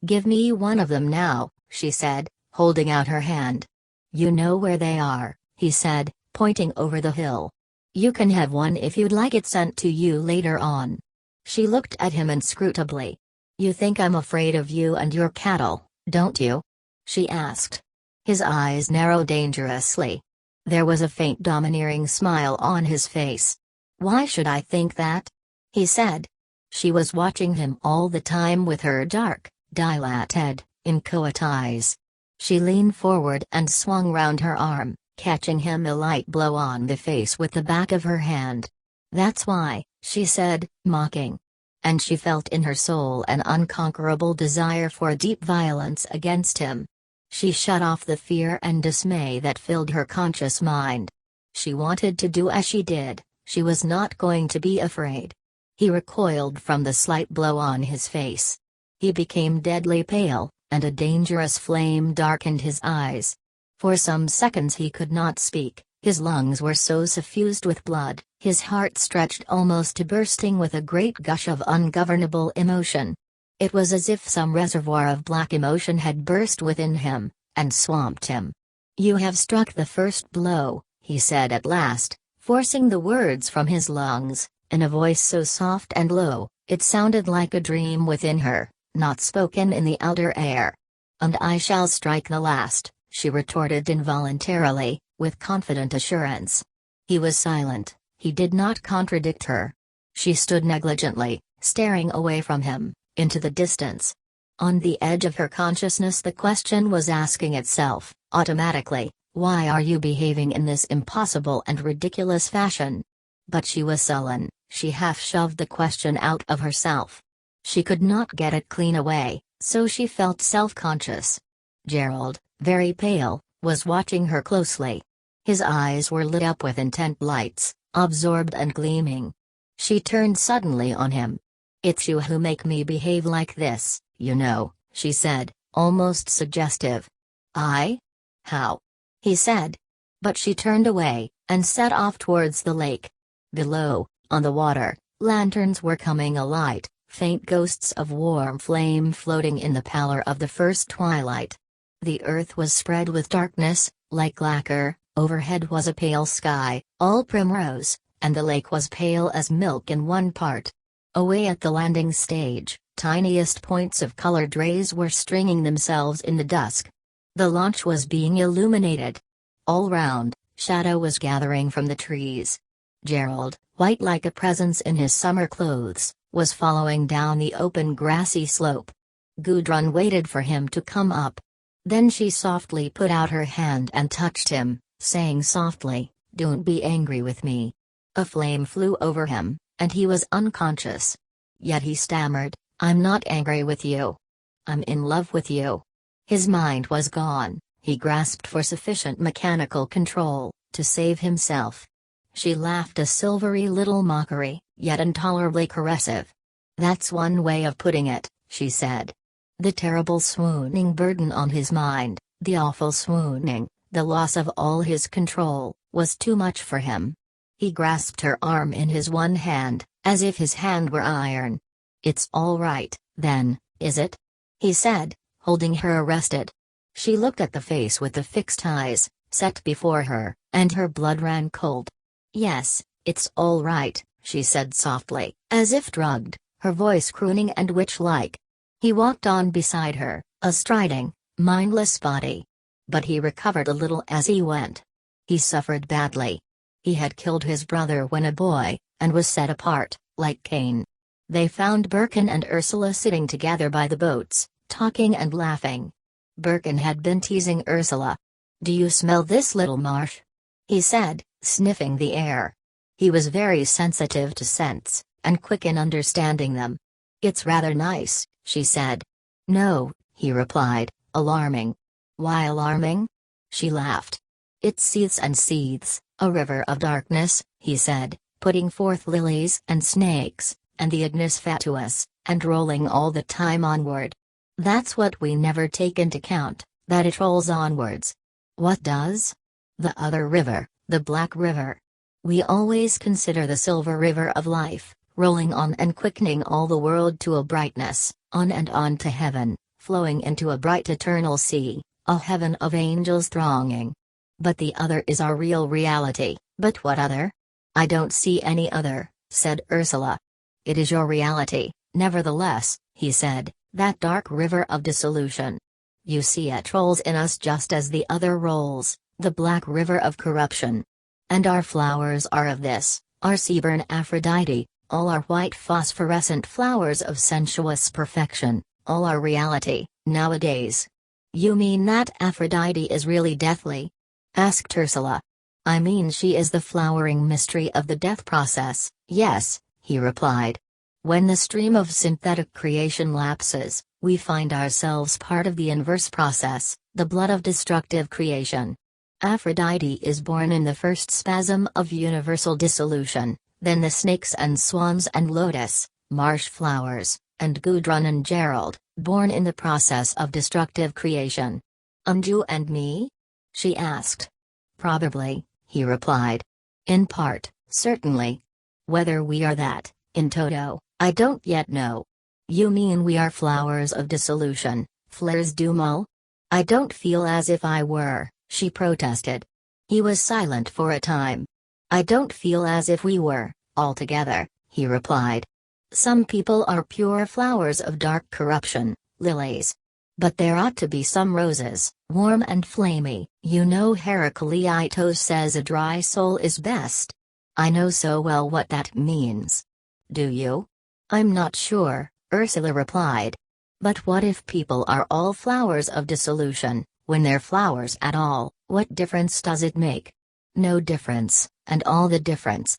"Give me one of them now," she said, holding out her hand. "You know where they are," he said, pointing over the hill. "You can have one if you'd like it sent to you later on." She looked at him inscrutably. "You think I'm afraid of you and your cattle, don't you?" she asked. His eyes narrowed dangerously. There was a faint domineering smile on his face. "Why should I think that?" he said. She was watching him all the time with her dark, dilated, inchoate eyes. She leaned forward and swung round her arm, catching him a light blow on the face with the back of her hand. "That's why," she said, mocking. And she felt in her soul an unconquerable desire for deep violence against him. She shut off the fear and dismay that filled her conscious mind. She wanted to do as she did, she was not going to be afraid. He recoiled from the slight blow on his face. He became deadly pale, and a dangerous flame darkened his eyes. For some seconds he could not speak, his lungs were so suffused with blood, his heart stretched almost to bursting with a great gush of ungovernable emotion. It was as if some reservoir of black emotion had burst within him, and swamped him. "You have struck the first blow," he said at last, forcing the words from his lungs, in a voice so soft and low, it sounded like a dream within her, not spoken in the outer air. "And I shall strike the last," she retorted involuntarily, with confident assurance. He was silent, he did not contradict her. She stood negligently, staring away from him, into the distance. On the edge of her consciousness the question was asking itself, automatically, "Why are you behaving in this impossible and ridiculous fashion?" But she was sullen, she half shoved the question out of herself. She could not get it clean away, so she felt self-conscious. Gerald, very pale, was watching her closely. His eyes were lit up with intent lights, absorbed and gleaming. She turned suddenly on him. "It's you who make me behave like this, you know," she said, almost suggestive. "I? How?" he said. But she turned away, and set off towards the lake. Below, on the water, lanterns were coming alight, faint ghosts of warm flame floating in the pallor of the first twilight. The earth was spread with darkness, like lacquer, overhead was a pale sky, all primrose, and the lake was pale as milk in one part. Away at the landing stage, tiniest points of colored rays were stringing themselves in the dusk. The launch was being illuminated. All round, shadow was gathering from the trees. Gerald, white like a presence in his summer clothes, was following down the open grassy slope. Gudrun waited for him to come up. Then she softly put out her hand and touched him, saying softly, "Don't be angry with me." A flame flew over him, and he was unconscious. Yet he stammered, "I'm not angry with you. I'm in love with you." His mind was gone, he grasped for sufficient mechanical control, to save himself. She laughed a silvery little mockery, yet intolerably caressive. "That's one way of putting it," she said. The terrible swooning burden on his mind, the awful swooning, the loss of all his control, was too much for him. He grasped her arm in his one hand, as if his hand were iron. "It's all right, then, is it?" he said, holding her arrested. She looked at the face with the fixed eyes, set before her, and her blood ran cold. "Yes, it's all right," she said softly, as if drugged, her voice crooning and witch-like. He walked on beside her, a striding, mindless body. But he recovered a little as he went. He suffered badly. He had killed his brother when a boy, and was set apart, like Cain. They found Birkin and Ursula sitting together by the boats, talking and laughing. Birkin had been teasing Ursula. "Do you smell this little marsh?" he said, sniffing the air. He was very sensitive to scents, and quick in understanding them. "It's rather nice," she said. "No," he replied, alarming. "Why alarming?" She laughed. "It seethes and seethes, a river of darkness," he said, "putting forth lilies and snakes, and the ignis fatuus, and rolling all the time onward. That's what we never take into count, that it rolls onwards." "What does?" "The other river, the Black River. We always consider the silver river of life, rolling on and quickening all the world to a brightness, on and on to heaven, flowing into a bright eternal sea, a heaven of angels thronging. But the other is our real reality." "But what other?" "I don't see any other," said Ursula. "It is your reality, nevertheless," he said, "that dark river of dissolution. You see it rolls in us just as the other rolls, the black river of corruption. And our flowers are of this, our sea-born Aphrodite, all our white phosphorescent flowers of sensuous perfection, all our reality, nowadays." "You mean that Aphrodite is really deathly?" asked Ursula. "I mean she is the flowering mystery of the death process, yes," he replied. "When the stream of synthetic creation lapses, we find ourselves part of the inverse process, the blood of destructive creation. Aphrodite is born in the first spasm of universal dissolution, then the snakes and swans and lotus, marsh flowers, and Gudrun and Gerald, born in the process of destructive creation." "And you and me?" she asked. "Probably," he replied. "In part, certainly. Whether we are that, in toto, I don't yet know." "You mean we are flowers of dissolution, fleurs du mal?" "I don't feel as if I were," she protested. He was silent for a time. "I don't feel as if we were, altogether," he replied. "Some people are pure flowers of dark corruption, lilies. But there ought to be some roses, warm and flamy. You know Heracleitos says a dry soul is best." "I know so well what that means." "Do you?" "I'm not sure," Ursula replied. "But what if people are all flowers of dissolution, when they're flowers at all, what difference does it make?" "No difference, and all the difference.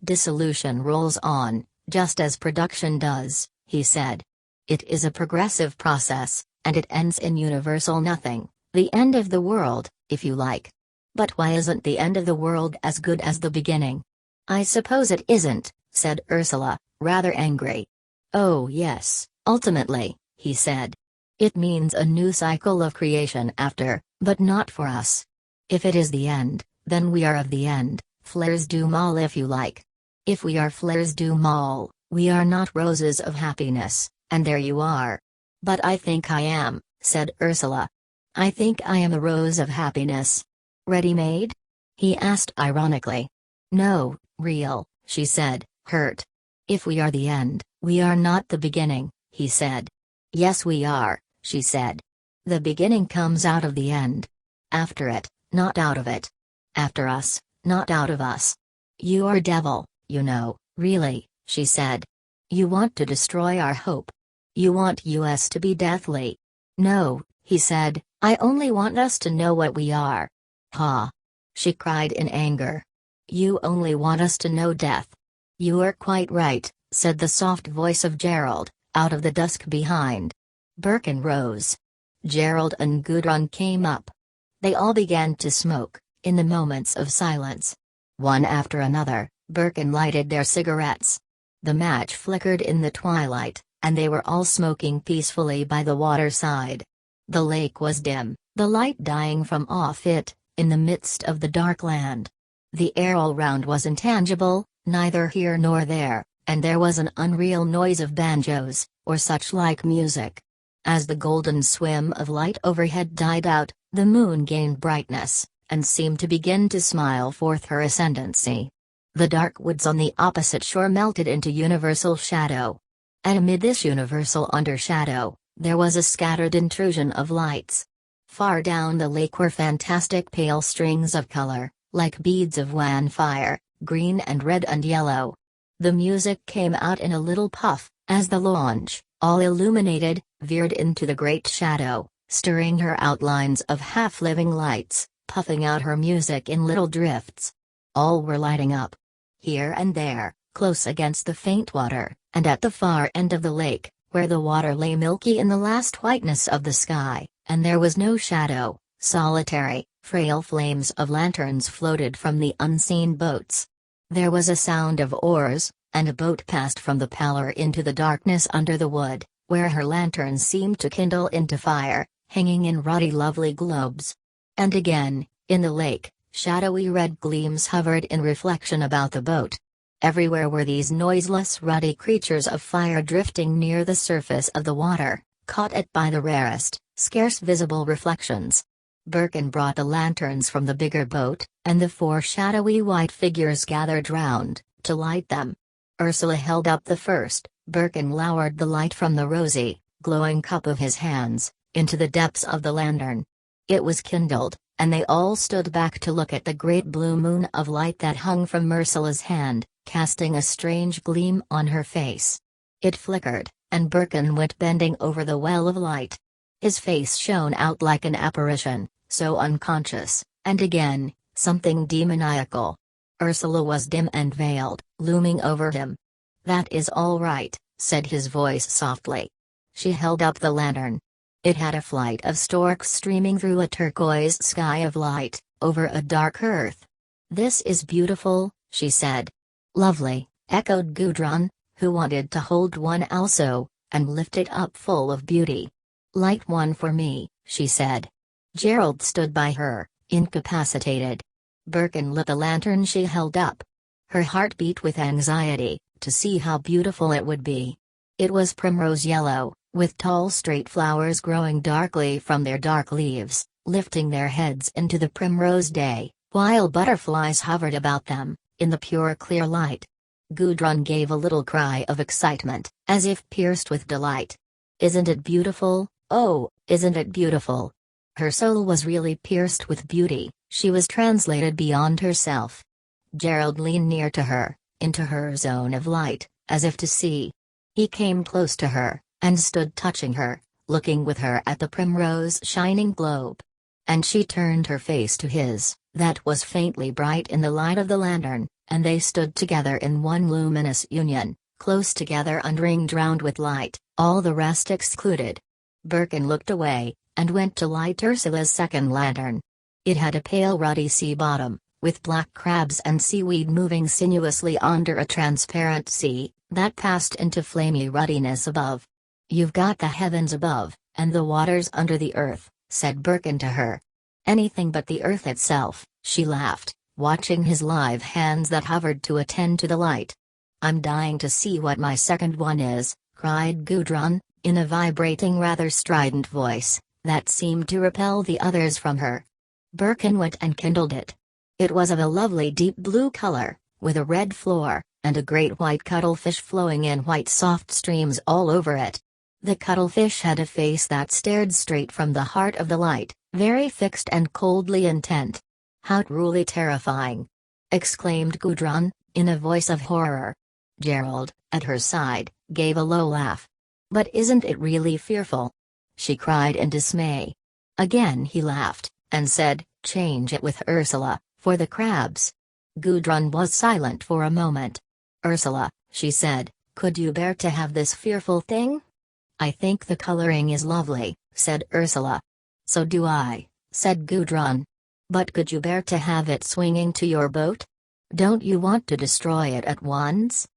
Dissolution rolls on, just as production does," he said. "It is a progressive process, and it ends in universal nothing, The end of the world, if you like. But why isn't the end of the world as good as the beginning? I suppose it isn't, said Ursula, rather angry. Oh yes, ultimately, he said. It means a new cycle of creation after, but not for us. If it is the end, then we are of the end, fleurs du mal if you like. If we are fleurs du mal, we are not roses of happiness, and there you are. But I think I am, said Ursula. I think I am a rose of happiness. Ready-made? He asked ironically. No, real, she said, hurt. If we are the end, we are not the beginning, he said. Yes we are, she said. The beginning comes out of the end. After it, not out of it. After us, not out of us. You are devil, you know, really, she said. You want to destroy our hope. You want us to be deathly. No, he said, I only want us to know what we are. Ha! She cried in anger. You only want us to know death. You are quite right, said the soft voice of Gerald, out of the dusk behind. Birkin rose. Gerald and Gudrun came up. They all began to smoke, in the moments of silence. One after another, Birkin lighted their cigarettes. The match flickered in the twilight, and they were all smoking peacefully by the waterside. The lake was dim, the light dying from off it, in the midst of the dark land. The air all round was intangible, neither here nor there, and there was an unreal noise of banjos, or such like music. As the golden swim of light overhead died out, the moon gained brightness, and seemed to begin to smile forth her ascendancy. The dark woods on the opposite shore melted into universal shadow. And amid this universal undershadow, there was a scattered intrusion of lights. Far down the lake were fantastic pale strings of color, like beads of wan fire, green and red and yellow. The music came out in a little puff, as the launch, all illuminated, veered into the great shadow, stirring her outlines of half-living lights, puffing out her music in little drifts. All were lighting up. Here and there, close against the faint water, and at the far end of the lake, where the water lay milky in the last whiteness of the sky, and there was no shadow, solitary, frail flames of lanterns floated from the unseen boats. There was a sound of oars, and a boat passed from the pallor into the darkness under the wood, where her lanterns seemed to kindle into fire, hanging in ruddy lovely globes. And again, in the lake, shadowy red gleams hovered in reflection about the boat. Everywhere were these noiseless ruddy creatures of fire drifting near the surface of the water, caught at by the rarest, scarce visible reflections. Birkin brought the lanterns from the bigger boat, and the four shadowy white figures gathered round, to light them. Ursula held up the first, Birkin lowered the light from the rosy, glowing cup of his hands, into the depths of the lantern. It was kindled, and they all stood back to look at the great blue moon of light that hung from Ursula's hand, casting a strange gleam on her face. It flickered, and Birkin went bending over the well of light. His face shone out like an apparition, so unconscious, and again, something demoniacal. Ursula was dim and veiled, looming over him. "That is all right," said his voice softly. She held up the lantern. It had a flight of storks streaming through a turquoise sky of light, over a dark earth. "This is beautiful," she said. "Lovely," echoed Gudrun, who wanted to hold one also, and lift it up full of beauty. "Light one for me," she said. Gerald stood by her, incapacitated. Birkin lit the lantern she held up. Her heart beat with anxiety, to see how beautiful it would be. It was primrose yellow, with tall straight flowers growing darkly from their dark leaves, lifting their heads into the primrose day, while butterflies hovered about them, in the pure clear light. Gudrun gave a little cry of excitement, as if pierced with delight. "Isn't it beautiful? Oh, isn't it beautiful?" Her soul was really pierced with beauty, she was translated beyond herself. Gerald leaned near to her, into her zone of light, as if to see. He came close to her, and stood touching her, looking with her at the primrose shining globe. And she turned her face to his, that was faintly bright in the light of the lantern, and they stood together in one luminous union, close together and ring drowned with light, all the rest excluded. Birkin looked away, and went to light Ursula's second lantern. It had a pale ruddy sea bottom, with black crabs and seaweed moving sinuously under a transparent sea, that passed into flamy ruddiness above. "You've got the heavens above, and the waters under the earth," said Birkin to her. "Anything but the earth itself," she laughed, watching his live hands that hovered to attend to the light. "I'm dying to see what my second one is," cried Gudrun, in a vibrating, rather strident voice, that seemed to repel the others from her. Birkin went and kindled it. It was of a lovely deep blue color, with a red floor, and a great white cuttlefish flowing in white soft streams all over it. The cuttlefish had a face that stared straight from the heart of the light, very fixed and coldly intent. "How truly terrifying!" exclaimed Gudrun, in a voice of horror. Gerald, at her side, gave a low laugh. "But isn't it really fearful?" she cried in dismay. Again he laughed, and said, "Change it with Ursula, for the crabs." Gudrun was silent for a moment. "Ursula," she said, "could you bear to have this fearful thing?" "I think the coloring is lovely," said Ursula. "So do I," said Gudrun. "But could you bear to have it swinging to your boat? Don't you want to destroy it at once?"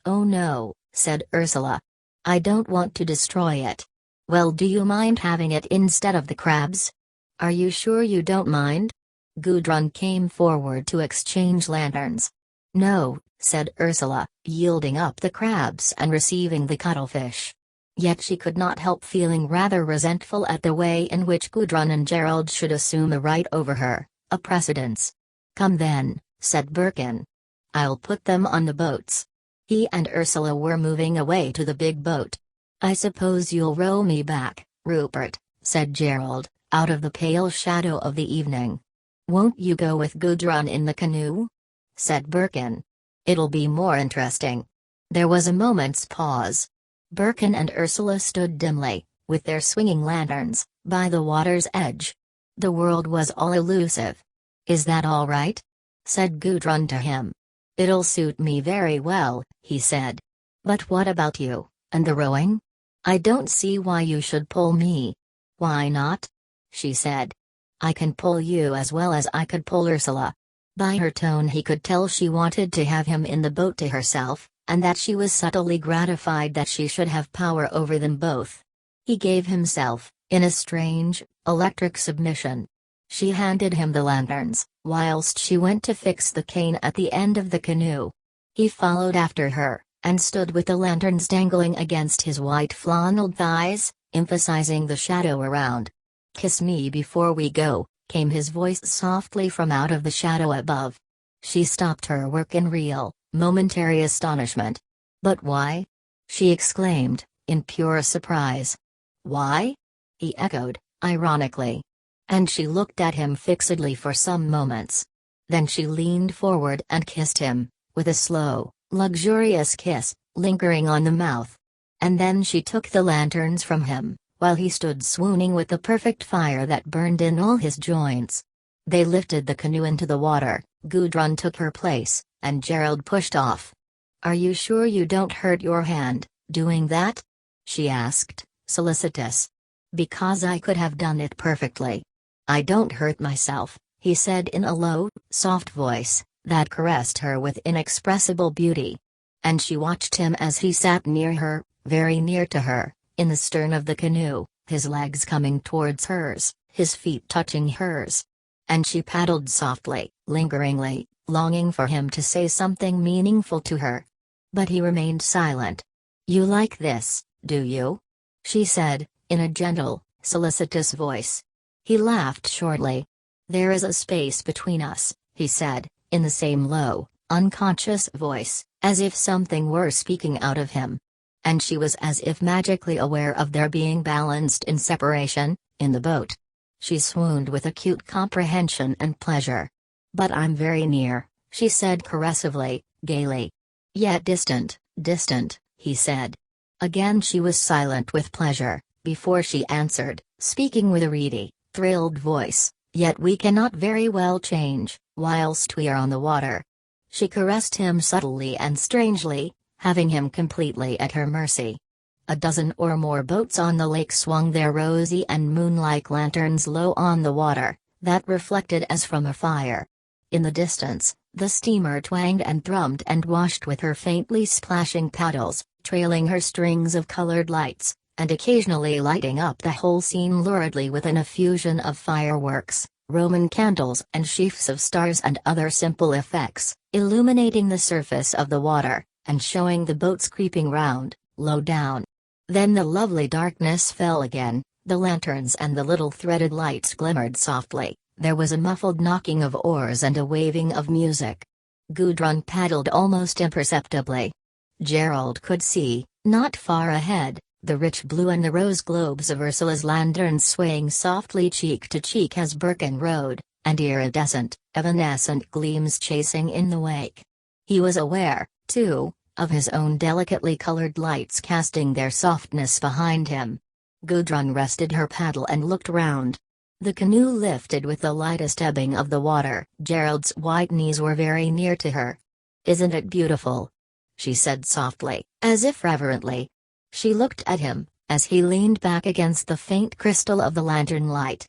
"Oh no," said Ursula. "I don't want to destroy it." "Well, do you mind having it instead of the crabs? Are you sure you don't mind?" Gudrun came forward to exchange lanterns. "No," said Ursula, yielding up the crabs and receiving the cuttlefish. Yet she could not help feeling rather resentful at the way in which Gudrun and Gerald should assume a right over her, a precedence. "Come then," said Birkin. "I'll put them on the boats." He and Ursula were moving away to the big boat. "I suppose you'll row me back, Rupert," said Gerald, out of the pale shadow of the evening. "Won't you go with Gudrun in the canoe?" said Birkin. "It'll be more interesting." There was a moment's pause. Birkin and Ursula stood dimly, with their swinging lanterns, by the water's edge. The world was all elusive. "Is that all right?" said Gudrun to him. "It'll suit me very well," he said. "But what about you, and the rowing? I don't see why you should pull me." "Why not?" she said. "I can pull you as well as I could pull Ursula." By her tone he could tell she wanted to have him in the boat to herself, and that she was subtly gratified that she should have power over them both. He gave himself, in a strange, electric submission. She handed him the lanterns, whilst she went to fix the cane at the end of the canoe. He followed after her, and stood with the lanterns dangling against his white flannelled thighs, emphasizing the shadow around. "Kiss me before we go," came his voice softly from out of the shadow above. She stopped her work in real, momentary astonishment. "But why?" she exclaimed, in pure surprise. "Why?" he echoed, ironically. And she looked at him fixedly for some moments. Then she leaned forward and kissed him, with a slow, luxurious kiss, lingering on the mouth. And then she took the lanterns from him, while he stood swooning with the perfect fire that burned in all his joints. They lifted the canoe into the water, Gudrun took her place, and Gerald pushed off. "Are you sure you don't hurt your hand, doing that?" she asked, solicitous. "Because I could have done it perfectly. I don't hurt myself," he said in a low, soft voice, that caressed her with inexpressible beauty. And she watched him as he sat near her, very near to her, in the stern of the canoe, his legs coming towards hers, his feet touching hers. And she paddled softly, lingeringly, longing for him to say something meaningful to her. But he remained silent. "You like this, do you?" she said, in a gentle, solicitous voice. He laughed shortly. "There is a space between us," he said, in the same low, unconscious voice, as if something were speaking out of him. And she was as if magically aware of their being balanced in separation, in the boat. She swooned with acute comprehension and pleasure. "But I'm very near," she said caressively, gaily. "Yet distant, distant," he said. Again she was silent with pleasure, before she answered, speaking with a reedy, thrilled voice, "Yet we cannot very well change, whilst we are on the water." She caressed him subtly and strangely, having him completely at her mercy. A dozen or more boats on the lake swung their rosy and moon-like lanterns low on the water, that reflected as from a fire. In the distance, the steamer twanged and thrummed and washed with her faintly splashing paddles, trailing her strings of colored lights, and occasionally lighting up the whole scene luridly with an effusion of fireworks, Roman candles and sheafs of stars and other simple effects, illuminating the surface of the water, and showing the boats creeping round, low down. Then the lovely darkness fell again, the lanterns and the little threaded lights glimmered softly, there was a muffled knocking of oars and a waving of music. Gudrun paddled almost imperceptibly. Gerald could see, not far ahead, the rich blue and the rose globes of Ursula's lanterns swaying softly cheek to cheek as Birkin rowed, and iridescent, evanescent gleams chasing in the wake. He was aware, too, of his own delicately colored lights casting their softness behind him. Gudrun rested her paddle and looked round. The canoe lifted with the lightest ebbing of the water. Gerald's white knees were very near to her. "Isn't it beautiful?" she said softly, as if reverently. She looked at him, as he leaned back against the faint crystal of the lantern light.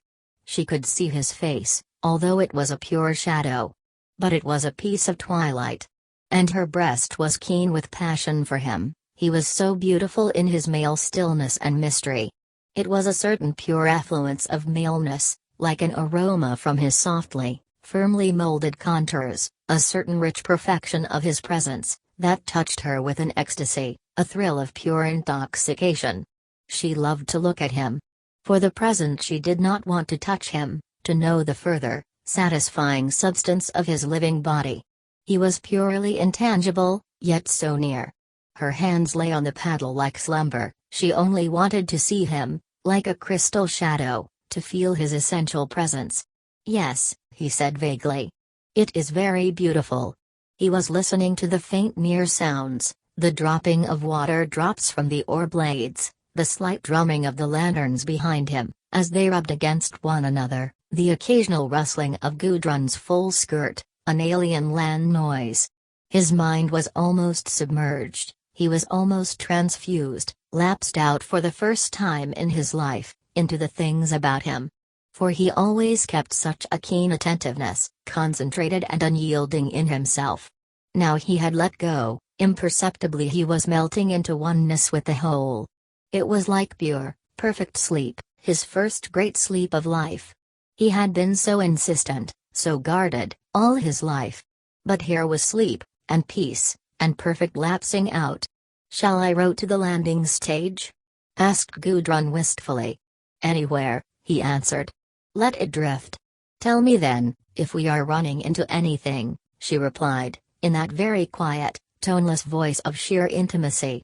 She could see his face, although it was a pure shadow. But it was a piece of twilight. And her breast was keen with passion for him, he was so beautiful in his male stillness and mystery. It was a certain pure affluence of maleness, like an aroma from his softly, firmly molded contours, a certain rich perfection of his presence, that touched her with an ecstasy, a thrill of pure intoxication. She loved to look at him. For the present she did not want to touch him, to know the further, satisfying substance of his living body. He was purely intangible, yet so near. Her hands lay on the paddle like slumber, she only wanted to see him, like a crystal shadow, to feel his essential presence. "Yes," he said vaguely. "It is very beautiful." He was listening to the faint near sounds, the dropping of water drops from the oar blades, the slight drumming of the lanterns behind him, as they rubbed against one another, the occasional rustling of Gudrun's full skirt, an alien land noise. His mind was almost submerged, he was almost transfused, lapsed out for the first time in his life, into the things about him. For he always kept such a keen attentiveness, concentrated and unyielding in himself. Now he had let go, imperceptibly he was melting into oneness with the whole. It was like pure, perfect sleep, his first great sleep of life. He had been so insistent, so guarded, all his life. But here was sleep, and peace, and perfect lapsing out. "Shall I row to the landing stage?" asked Gudrun wistfully. "Anywhere," he answered. "Let it drift." "Tell me then, if we are running into anything," she replied, in that very quiet, toneless voice of sheer intimacy.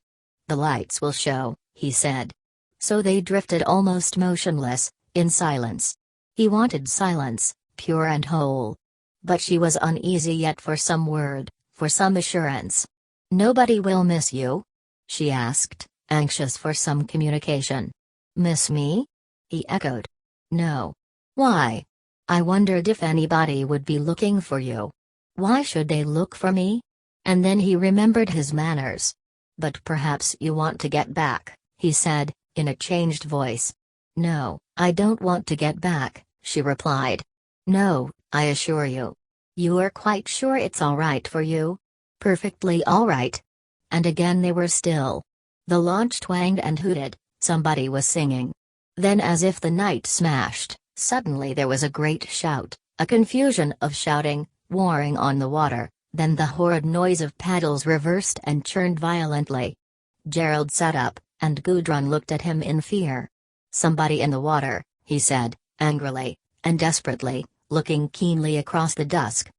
"The lights will show," he said. So they drifted almost motionless, in silence. He wanted silence, pure and whole. But she was uneasy yet for some word, for some assurance. "Nobody will miss you?" she asked, anxious for some communication. "Miss me?" he echoed. "No." "Why?" "I wondered if anybody would be looking for you." "Why should they look for me?" And then he remembered his manners. "But perhaps you want to get back," he said, in a changed voice. "No, I don't want to get back," she replied. "No, I assure you." "You are quite sure it's all right for you?" "Perfectly all right." And again they were still. The launch twanged and hooted, somebody was singing. Then, as if the night smashed, suddenly there was a great shout, a confusion of shouting, warring on the water, then the horrid noise of paddles reversed and churned violently. Gerald sat up, and Gudrun looked at him in fear. "Somebody in the water," he said, angrily, and desperately, looking keenly across the dusk.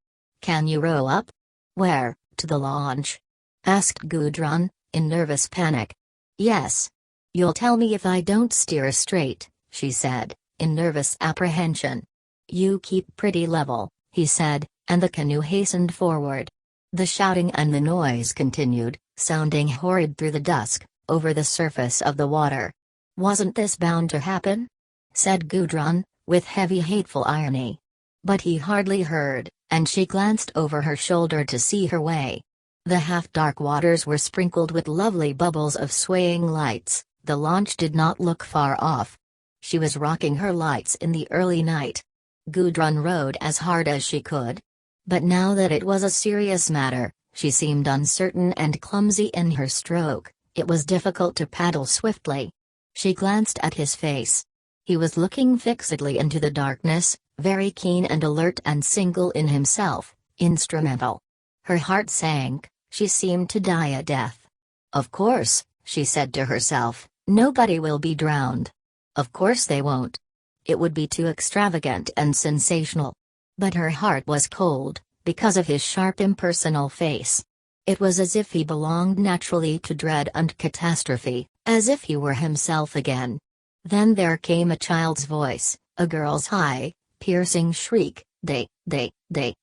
"Can you row up?" "Where, to the launch?" asked Gudrun, in nervous panic. "Yes. You'll tell me if I don't steer straight," she said, in nervous apprehension. "You keep pretty level," he said, and the canoe hastened forward. The shouting and the noise continued, sounding horrid through the dusk, over the surface of the water. "Wasn't this bound to happen?" said Gudrun, with heavy hateful irony. But he hardly heard, and she glanced over her shoulder to see her way. The half-dark waters were sprinkled with lovely bubbles of swaying lights. The launch did not look far off. She was rocking her lights in the early night. Gudrun rowed as hard as she could. But now that it was a serious matter, she seemed uncertain and clumsy in her stroke. It was difficult to paddle swiftly. She glanced at his face. He was looking fixedly into the darkness, very keen and alert and single in himself, instrumental. Her heart sank, she seemed to die a death. Of course, she said to herself, nobody will be drowned. Of course they won't. It would be too extravagant and sensational. But her heart was cold, because of his sharp impersonal face. It was as if he belonged naturally to dread and catastrophe, as if he were himself again. Then there came a child's voice, a girl's high, piercing shriek, "They, Odie,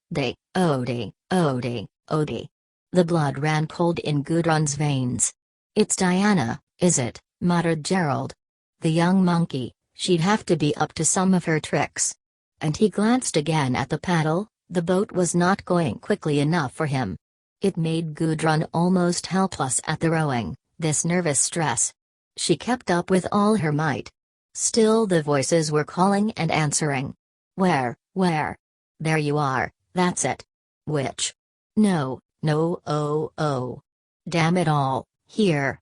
Odie, Odie." The blood ran cold in Gudrun's veins. "It's Diana, is it?" muttered Gerald. The young monkey, she'd have to be up to some of her tricks. And he glanced again at the paddle. The boat was not going quickly enough for him. It made Gudrun almost helpless at the rowing, this nervous stress. She kept up with all her might. Still the voices were calling and answering. Where? There you are, that's it." "Which?" No, oh. Damn it all, here.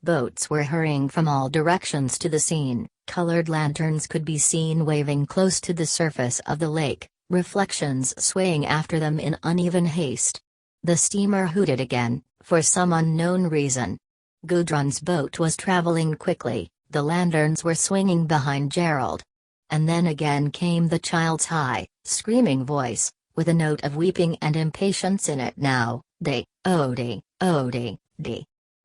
Boats were hurrying from all directions to the scene. Colored lanterns could be seen waving close to the surface of the lake, reflections swaying after them in uneven haste. The steamer hooted again, for some unknown reason. Gudrun's boat was traveling quickly, the lanterns were swinging behind Gerald. And then again came the child's high, screaming voice, with a note of weeping and impatience in it now, Odie.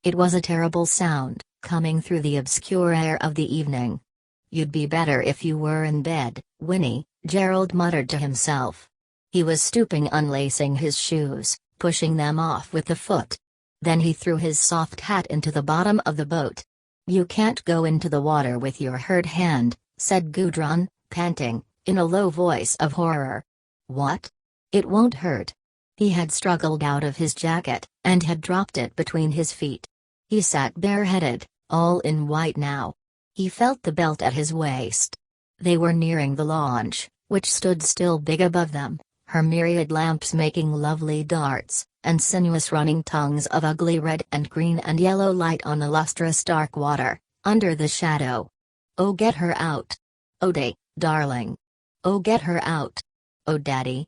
It was a terrible sound, coming through the obscure air of the evening. "You'd be better if you were in bed, Winnie," Gerald muttered to himself. He was stooping unlacing his shoes, pushing them off with the foot. Then he threw his soft hat into the bottom of the boat. "You can't go into the water with your hurt hand," said Gudrun, panting, in a low voice of horror. "What? It won't hurt." He had struggled out of his jacket, and had dropped it between his feet. He sat bareheaded, all in white now. He felt the belt at his waist. They were nearing the launch, which stood still big above them, her myriad lamps making lovely darts, and sinuous running tongues of ugly red and green and yellow light on the lustrous dark water, under the shadow. "Oh, get her out. Oh, darling. Oh, get her out. Oh, daddy,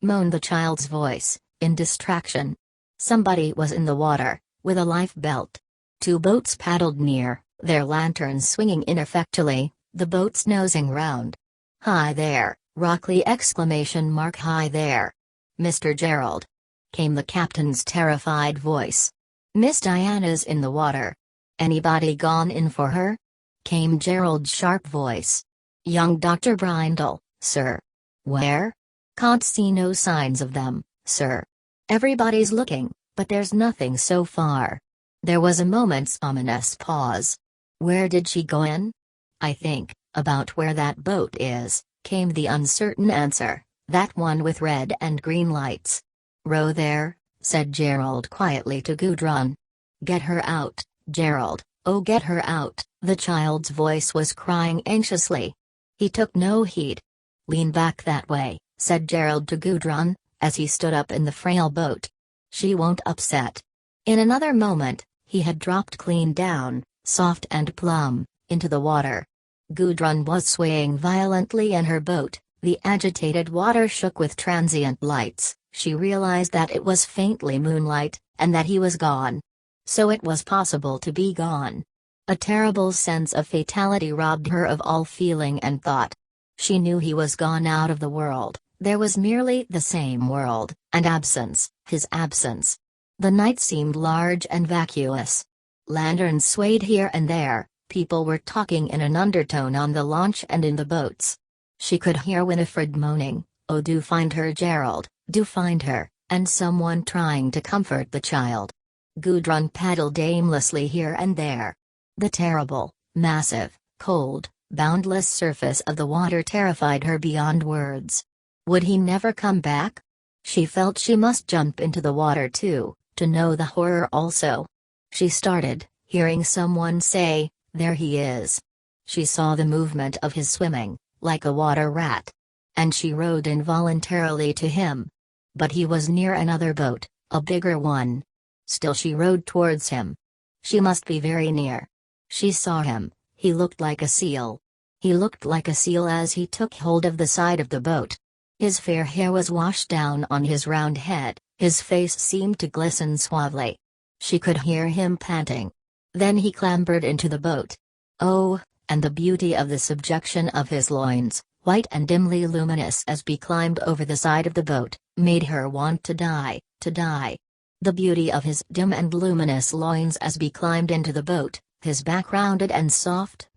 moaned the child's voice, in distraction. Somebody was in the water, with a life belt. Two boats paddled near, their lanterns swinging ineffectually, the boats nosing round. "Hi there, Rockley!" "Hi there. Mr. Gerald," came the captain's terrified voice. "Miss Diana's in the water. Anybody gone in for her?" came Gerald's sharp voice. "Young Dr. Brindle, sir." "Where?" "Can't see no signs of them, sir. Everybody's looking, but there's nothing so far." There was a moment's ominous pause. "Where did she go in?" "I think, about where that boat is," came the uncertain answer, "that one with red and green lights." "Row there," said Gerald quietly to Gudrun. "Get her out, Gerald, oh get her out," the child's voice was crying anxiously. He took no heed. "Lean back that way," said Gerald to Gudrun, as he stood up in the frail boat. "She won't upset." In another moment, he had dropped clean down, soft and plumb, into the water. Gudrun was swaying violently in her boat, the agitated water shook with transient lights. She realized that it was faintly moonlight, and that he was gone. So it was possible to be gone. A terrible sense of fatality robbed her of all feeling and thought. She knew he was gone out of the world, there was merely the same world, and absence, his absence. The night seemed large and vacuous. Lanterns swayed here and there, people were talking in an undertone on the launch and in the boats. She could hear Winifred moaning, "Oh, do find her, Gerald, do find her," and someone trying to comfort the child. Gudrun paddled aimlessly here and there. The terrible, massive, cold, boundless surface of the water terrified her beyond words. Would he never come back? She felt she must jump into the water too, to know the horror also. She started, hearing someone say, "There he is." She saw the movement of his swimming, like a water rat. And she rowed involuntarily to him. But he was near another boat, a bigger one. Still she rowed towards him. She must be very near. She saw him, he looked like a seal. He looked like a seal as he took hold of the side of the boat. His fair hair was washed down on his round head, his face seemed to glisten suavely. She could hear him panting. Then he clambered into the boat. Oh, and the beauty of the subjection of his loins, white and dimly luminous as he climbed over the side of the boat, made her want to die, to die. The beauty of his dim and luminous loins as he climbed into the boat, his back rounded and soft,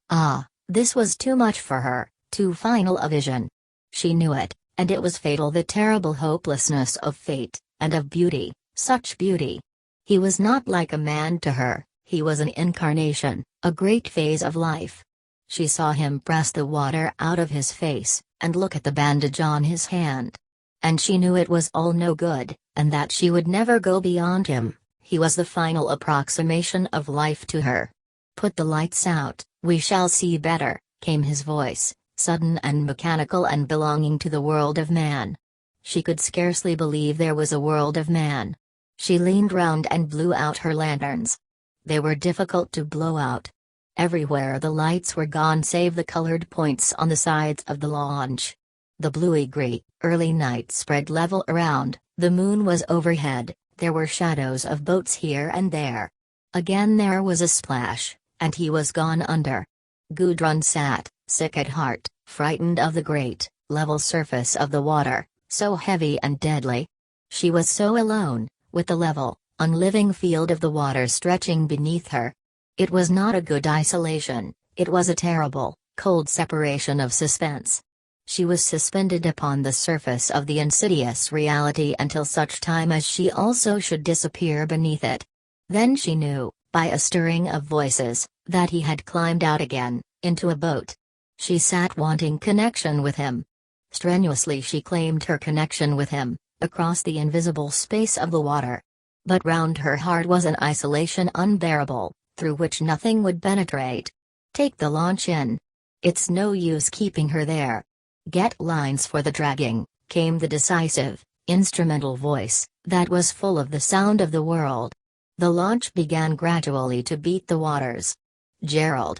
this was too much for her, too final a vision. She knew it, and it was fatal, the terrible hopelessness of fate, and of beauty, such beauty. He was not like a man to her, he was an incarnation, a great phase of life. She saw him press the water out of his face, and look at the bandage on his hand. And she knew it was all no good, and that she would never go beyond him. He was the final approximation of life to her. "Put the lights out, we shall see better," came his voice, sudden and mechanical and belonging to the world of man. She could scarcely believe there was a world of man. She leaned round and blew out her lanterns. They were difficult to blow out. Everywhere the lights were gone save the colored points on the sides of the launch. The bluey-grey, early night spread level around, the moon was overhead, there were shadows of boats here and there. Again there was a splash, and he was gone under. Gudrun sat, sick at heart, frightened of the great, level surface of the water, so heavy and deadly. She was so alone, with the level, unliving field of the water stretching beneath her. It was not a good isolation, it was a terrible, cold separation of suspense. She was suspended upon the surface of the insidious reality until such time as she also should disappear beneath it. Then she knew, by a stirring of voices, that he had climbed out again, into a boat. She sat wanting connection with him. Strenuously she claimed her connection with him, across the invisible space of the water. But round her heart was an isolation unbearable, through which nothing would penetrate. "Take the launch in. It's no use keeping her there. Get lines for the dragging," came the decisive, instrumental voice, that was full of the sound of the world. The launch began gradually to beat the waters. "Gerald!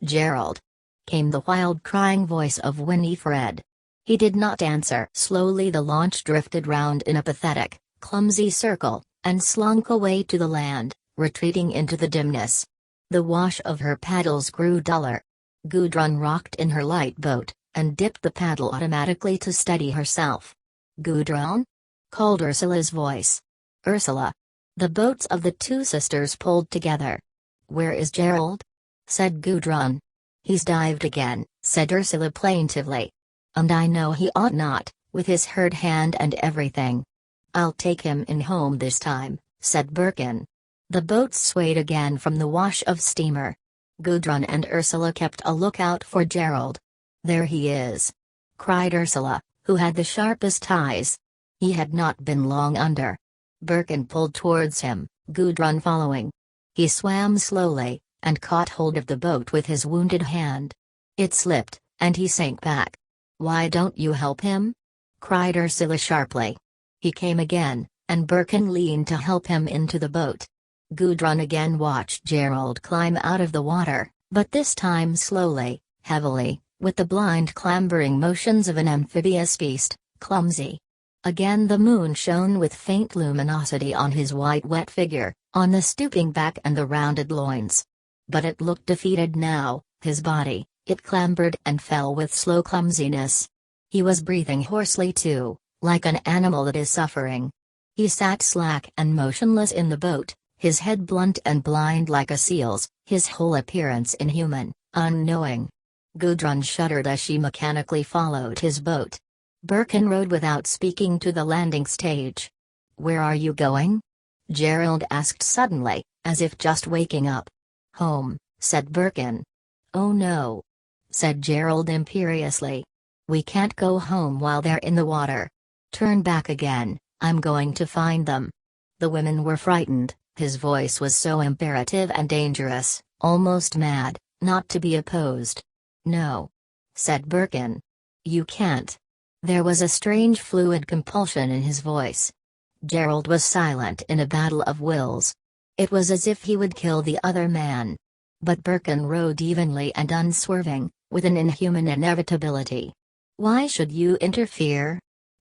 Gerald!" came the wild crying voice of Winifred. He did not answer. Slowly the launch drifted round in a pathetic, clumsy circle, and slunk away to the land, retreating into the dimness. The wash of her paddles grew duller. Gudrun rocked in her light boat, and dipped the paddle automatically to steady herself. "Gudrun?" called Ursula's voice. "Ursula." The boats of the two sisters pulled together. "Where is Gerald?" said Gudrun. "He's dived again," said Ursula plaintively. "And I know he ought not, with his hurt hand and everything." "I'll take him in home this time," said Birkin. The boats swayed again from the wash of steamer. Gudrun and Ursula kept a lookout for Gerald. "There he is!" cried Ursula, who had the sharpest eyes. He had not been long under. Birkin pulled towards him, Gudrun following. He swam slowly, and caught hold of the boat with his wounded hand. It slipped, and he sank back. "Why don't you help him?" cried Ursula sharply. He came again, and Birkin leaned to help him into the boat. Gudrun again watched Gerald climb out of the water, but this time slowly, heavily, with the blind clambering motions of an amphibious beast, clumsy. Again the moon shone with faint luminosity on his white wet figure, on the stooping back and the rounded loins. But it looked defeated now, his body, it clambered and fell with slow clumsiness. He was breathing hoarsely too, like an animal that is suffering. He sat slack and motionless in the boat, his head blunt and blind like a seal's, his whole appearance inhuman, unknowing. Gudrun shuddered as she mechanically followed his boat. Birkin rowed without speaking to the landing stage. "Where are you going?" Gerald asked suddenly, as if just waking up. "Home," said Birkin. "Oh no," said Gerald imperiously. "We can't go home while they're in the water. Turn back again, I'm going to find them." The women were frightened. His voice was so imperative and dangerous, almost mad, not to be opposed. "No," said Birkin. "You can't." There was a strange fluid compulsion in his voice. Gerald was silent in a battle of wills. It was as if he would kill the other man. But Birkin rode evenly and unswerving, with an inhuman inevitability. "Why should you interfere?"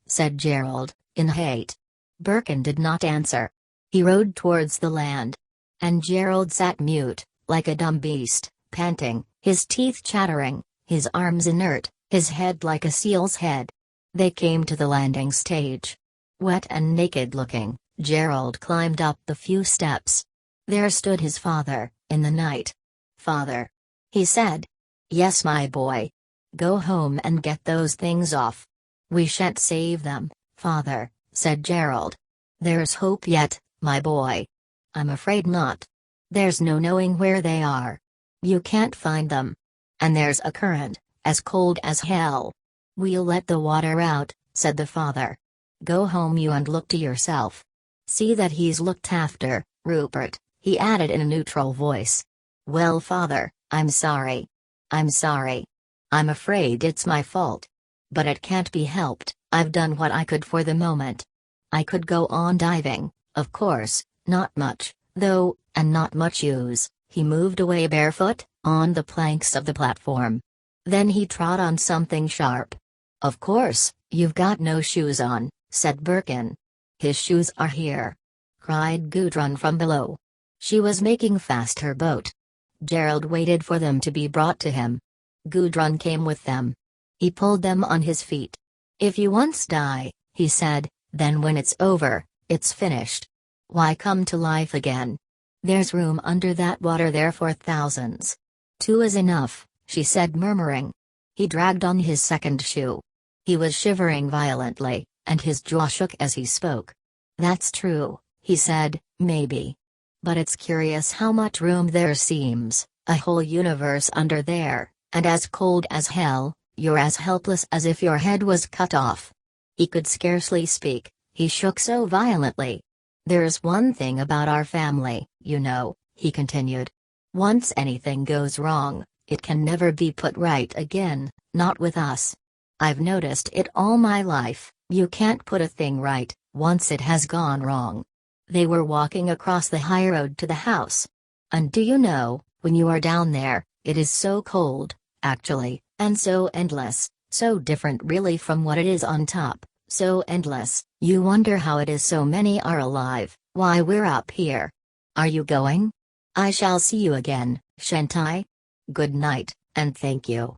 said Gerald, in hate. Birkin did not answer. He rode towards the land. And Gerald sat mute, like a dumb beast, panting, his teeth chattering, his arms inert, his head like a seal's head. They came to the landing stage. Wet and naked looking, Gerald climbed up the few steps. There stood his father, in the night. "Father," he said. "Yes, my boy. Go home and get those things off." "We shan't save them, father," said Gerald. "There's hope yet, my boy." "I'm afraid not. There's no knowing where they are. You can't find them. And there's a current, as cold as hell." "We'll let the water out," said the father. "Go home you and look to yourself. See that he's looked after, Rupert," he added in a neutral voice. "Well, father, I'm sorry. I'm sorry. I'm afraid it's my fault. But it can't be helped, I've done what I could for the moment. I could go on diving, of course, not much, though, and not much use." He moved away barefoot, on the planks of the platform. Then he trod on something sharp. "Of course, you've got no shoes on," said Birkin. "His shoes are here," cried Gudrun from below. She was making fast her boat. Gerald waited for them to be brought to him. Gudrun came with them. He pulled them on his feet. "If you once die," he said, "then when it's over, it's finished. Why come to life again? There's room under that water there for thousands." "Two is enough," she said, murmuring. He dragged on his second shoe. He was shivering violently, and his jaw shook as he spoke. "That's true," he said, "maybe. But it's curious how much room there seems, a whole universe under there, and as cold as hell. You're as helpless as if your head was cut off." He could scarcely speak, he shook so violently. "There's one thing about our family, you know," he continued. "Once anything goes wrong, it can never be put right again, not with us. I've noticed it all my life, you can't put a thing right, once it has gone wrong." They were walking across the high road to the house. "And do you know, when you are down there, it is so cold, actually, and so endless, so different really from what it is on top, so endless, you wonder how it is so many are alive, why we're up here. Are you going? I shall see you again, shan't I? Good night, and thank you.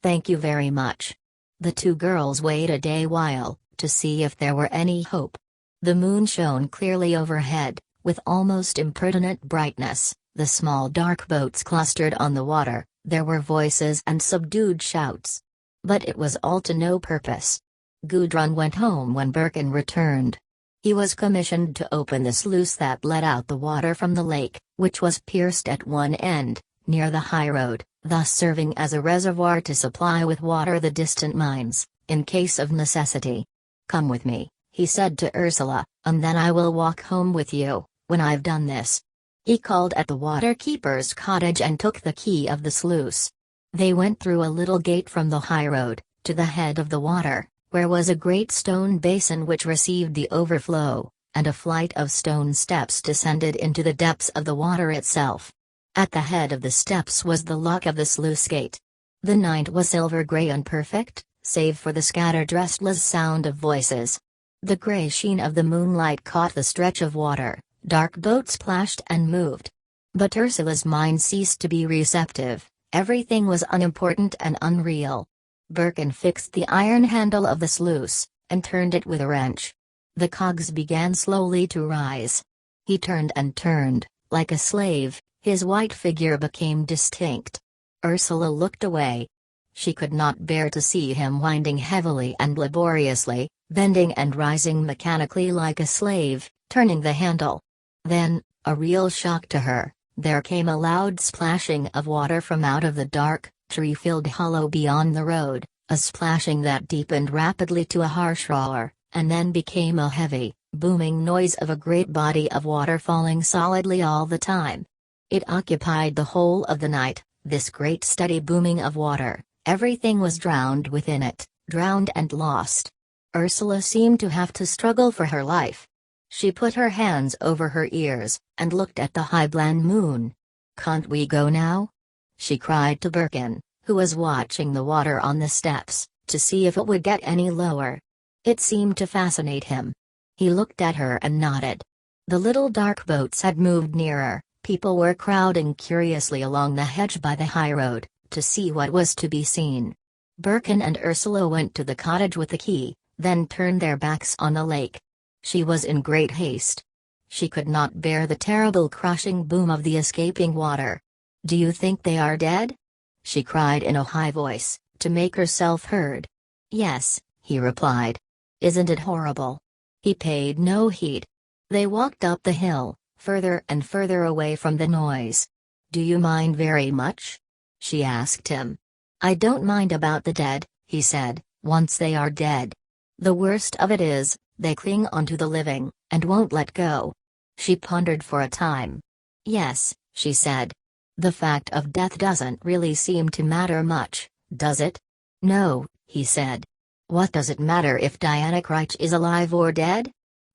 Thank you very much." The two girls waited a while, to see if there were any hope. The moon shone clearly overhead, with almost impertinent brightness. The small dark boats clustered on the water, there were voices and subdued shouts. But it was all to no purpose. Gudrun went home when Birkin returned. He was commissioned to open the sluice that let out the water from the lake, which was pierced at one end, near the high road, thus serving as a reservoir to supply with water the distant mines, in case of necessity. "Come with me," he said to Ursula, "and then I will walk home with you, when I've done this." He called at the waterkeeper's cottage and took the key of the sluice. They went through a little gate from the high road, to the head of the water, where was a great stone basin which received the overflow, and a flight of stone steps descended into the depths of the water itself. At the head of the steps was the lock of the sluice gate. The night was silver grey and perfect, save for the scattered restless sound of voices. The grey sheen of the moonlight caught the stretch of water. Dark boats splashed and moved. But Ursula's mind ceased to be receptive, everything was unimportant and unreal. Birkin fixed the iron handle of the sluice, and turned it with a wrench. The cogs began slowly to rise. He turned and turned, like a slave, his white figure became distinct. Ursula looked away. She could not bear to see him winding heavily and laboriously, bending and rising mechanically like a slave, turning the handle. Then, a real shock to her, there came a loud splashing of water from out of the dark, tree-filled hollow beyond the road, a splashing that deepened rapidly to a harsh roar, and then became a heavy, booming noise of a great body of water falling solidly all the time. It occupied the whole of the night, this great steady booming of water. Everything was drowned within it, drowned and lost. Ursula seemed to have to struggle for her life. She put her hands over her ears, and looked at the high bland moon. "Can't we go now?" she cried to Birkin, who was watching the water on the steps, to see if it would get any lower. It seemed to fascinate him. He looked at her and nodded. The little dark boats had moved nearer, people were crowding curiously along the hedge by the high road, to see what was to be seen. Birkin and Ursula went to the cottage with the key, then turned their backs on the lake. She was in great haste. She could not bear the terrible crushing boom of the escaping water. "Do you think they are dead?" she cried in a high voice, to make herself heard. "Yes," he replied. "Isn't it horrible?" He paid no heed. They walked up the hill, further and further away from the noise. "Do you mind very much?" she asked him. "I don't mind about the dead," he said, "once they are dead. The worst of it is, they cling onto the living, and won't let go." She pondered for a time. "Yes," she said. "The fact of death doesn't really seem to matter much, does it?" "No," he said. "What does it matter if Diana Crich is alive or dead?"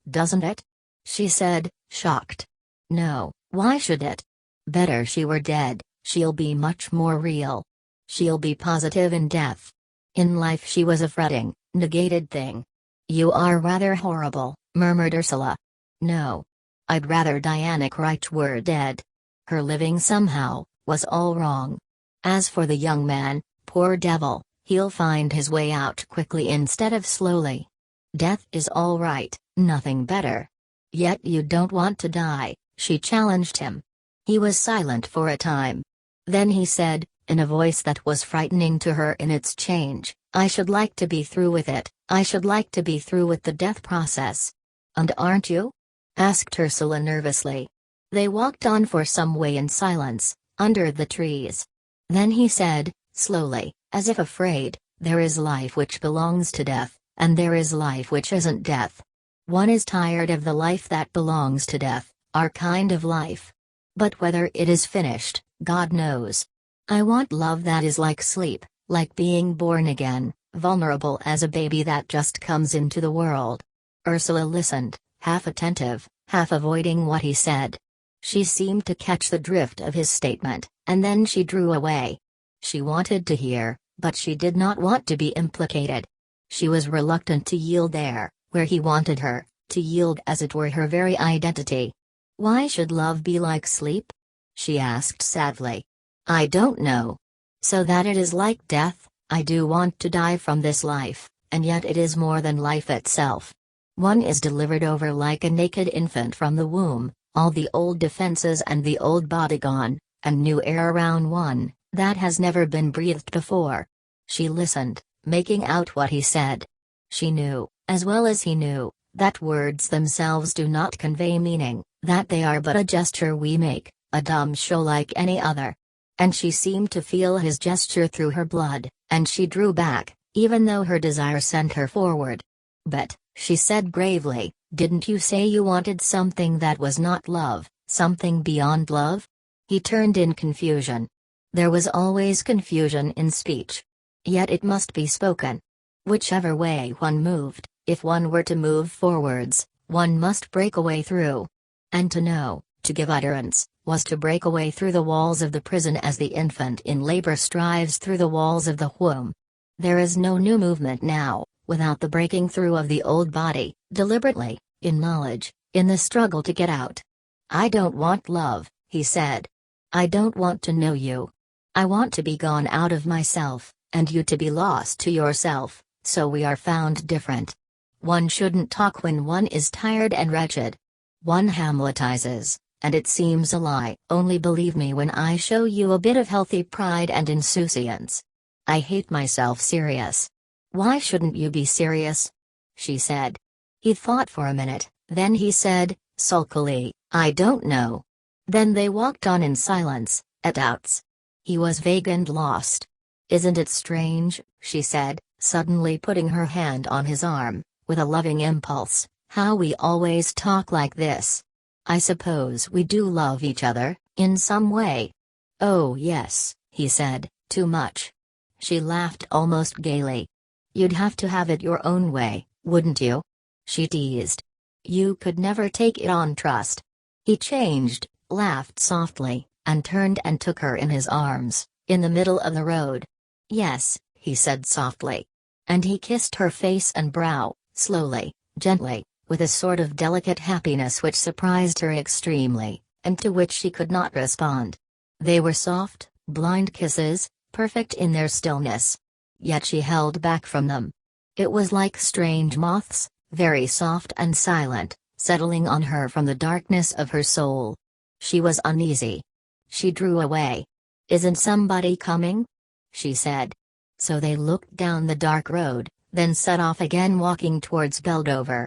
"Doesn't it?" she said, shocked. "No, why should it? Better she were dead, she'll be much more real. She'll be positive in death. In life she was a fretting, negated thing." "You are rather horrible," murmured Ursula. "No. I'd rather Diana Crich were dead. Her living somehow was all wrong. As for the young man, poor devil, he'll find his way out quickly instead of slowly. Death is all right, nothing better." "Yet you don't want to die," she challenged him. He was silent for a time. Then he said, in a voice that was frightening to her in its change, "I should like to be through with it, I should like to be through with the death process." "And aren't you?" asked Ursula nervously. They walked on for some way in silence, under the trees. Then he said, slowly, as if afraid, "There is life which belongs to death, and there is life which isn't death. One is tired of the life that belongs to death, our kind of life. But whether it is finished, God knows. I want love that is like sleep, like being born again, vulnerable as a baby that just comes into the world." Ursula listened, half attentive, half avoiding what he said. She seemed to catch the drift of his statement, and then she drew away. She wanted to hear, but she did not want to be implicated. She was reluctant to yield there, where he wanted her, to yield as it were her very identity. "Why should love be like sleep?" she asked sadly. "I don't know. So that it is like death. I do want to die from this life, and yet it is more than life itself. One is delivered over like a naked infant from the womb, all the old defenses and the old body gone, and new air around one, that has never been breathed before." She listened, making out what he said. She knew, as well as he knew, that words themselves do not convey meaning, that they are but a gesture we make, a dumb show like any other. And she seemed to feel his gesture through her blood, and she drew back, even though her desire sent her forward. "But," she said gravely, "didn't you say you wanted something that was not love, something beyond love?" He turned in confusion. There was always confusion in speech. Yet it must be spoken. Whichever way one moved, if one were to move forwards, one must break a way through. And to know, to give utterance, was to break a way through the walls of the prison as the infant in labor strives through the walls of the womb. There is no new movement now, without the breaking through of the old body, deliberately, in knowledge, in the struggle to get out. "I don't want love," he said. "I don't want to know you. I want to be gone out of myself, and you to be lost to yourself, so we are found different. One shouldn't talk when one is tired and wretched. One Hamletizes, and it seems a lie. Only believe me when I show you a bit of healthy pride and insouciance. I hate myself serious." "Why shouldn't you be serious?" she said. He thought for a minute, then he said, sulkily, "I don't know." Then they walked on in silence, at outs. He was vague and lost. "Isn't it strange," she said, suddenly putting her hand on his arm, with a loving impulse, How we always talk like this. I suppose we do love each other, in some way." "Oh yes," he said, "too much." She laughed almost gaily. "You'd have to have it your own way, wouldn't you?" she teased. "You could never take it on trust." He changed, laughed softly, and turned and took her in his arms, in the middle of the road. "Yes," he said softly. And he kissed her face and brow, slowly, gently, with a sort of delicate happiness which surprised her extremely, and to which she could not respond. They were soft, blind kisses, perfect in their stillness. Yet she held back from them. It was like strange moths, very soft and silent, settling on her from the darkness of her soul. She was uneasy. She drew away. "Isn't somebody coming?" she said. So they looked down the dark road, then set off again walking towards Beldover.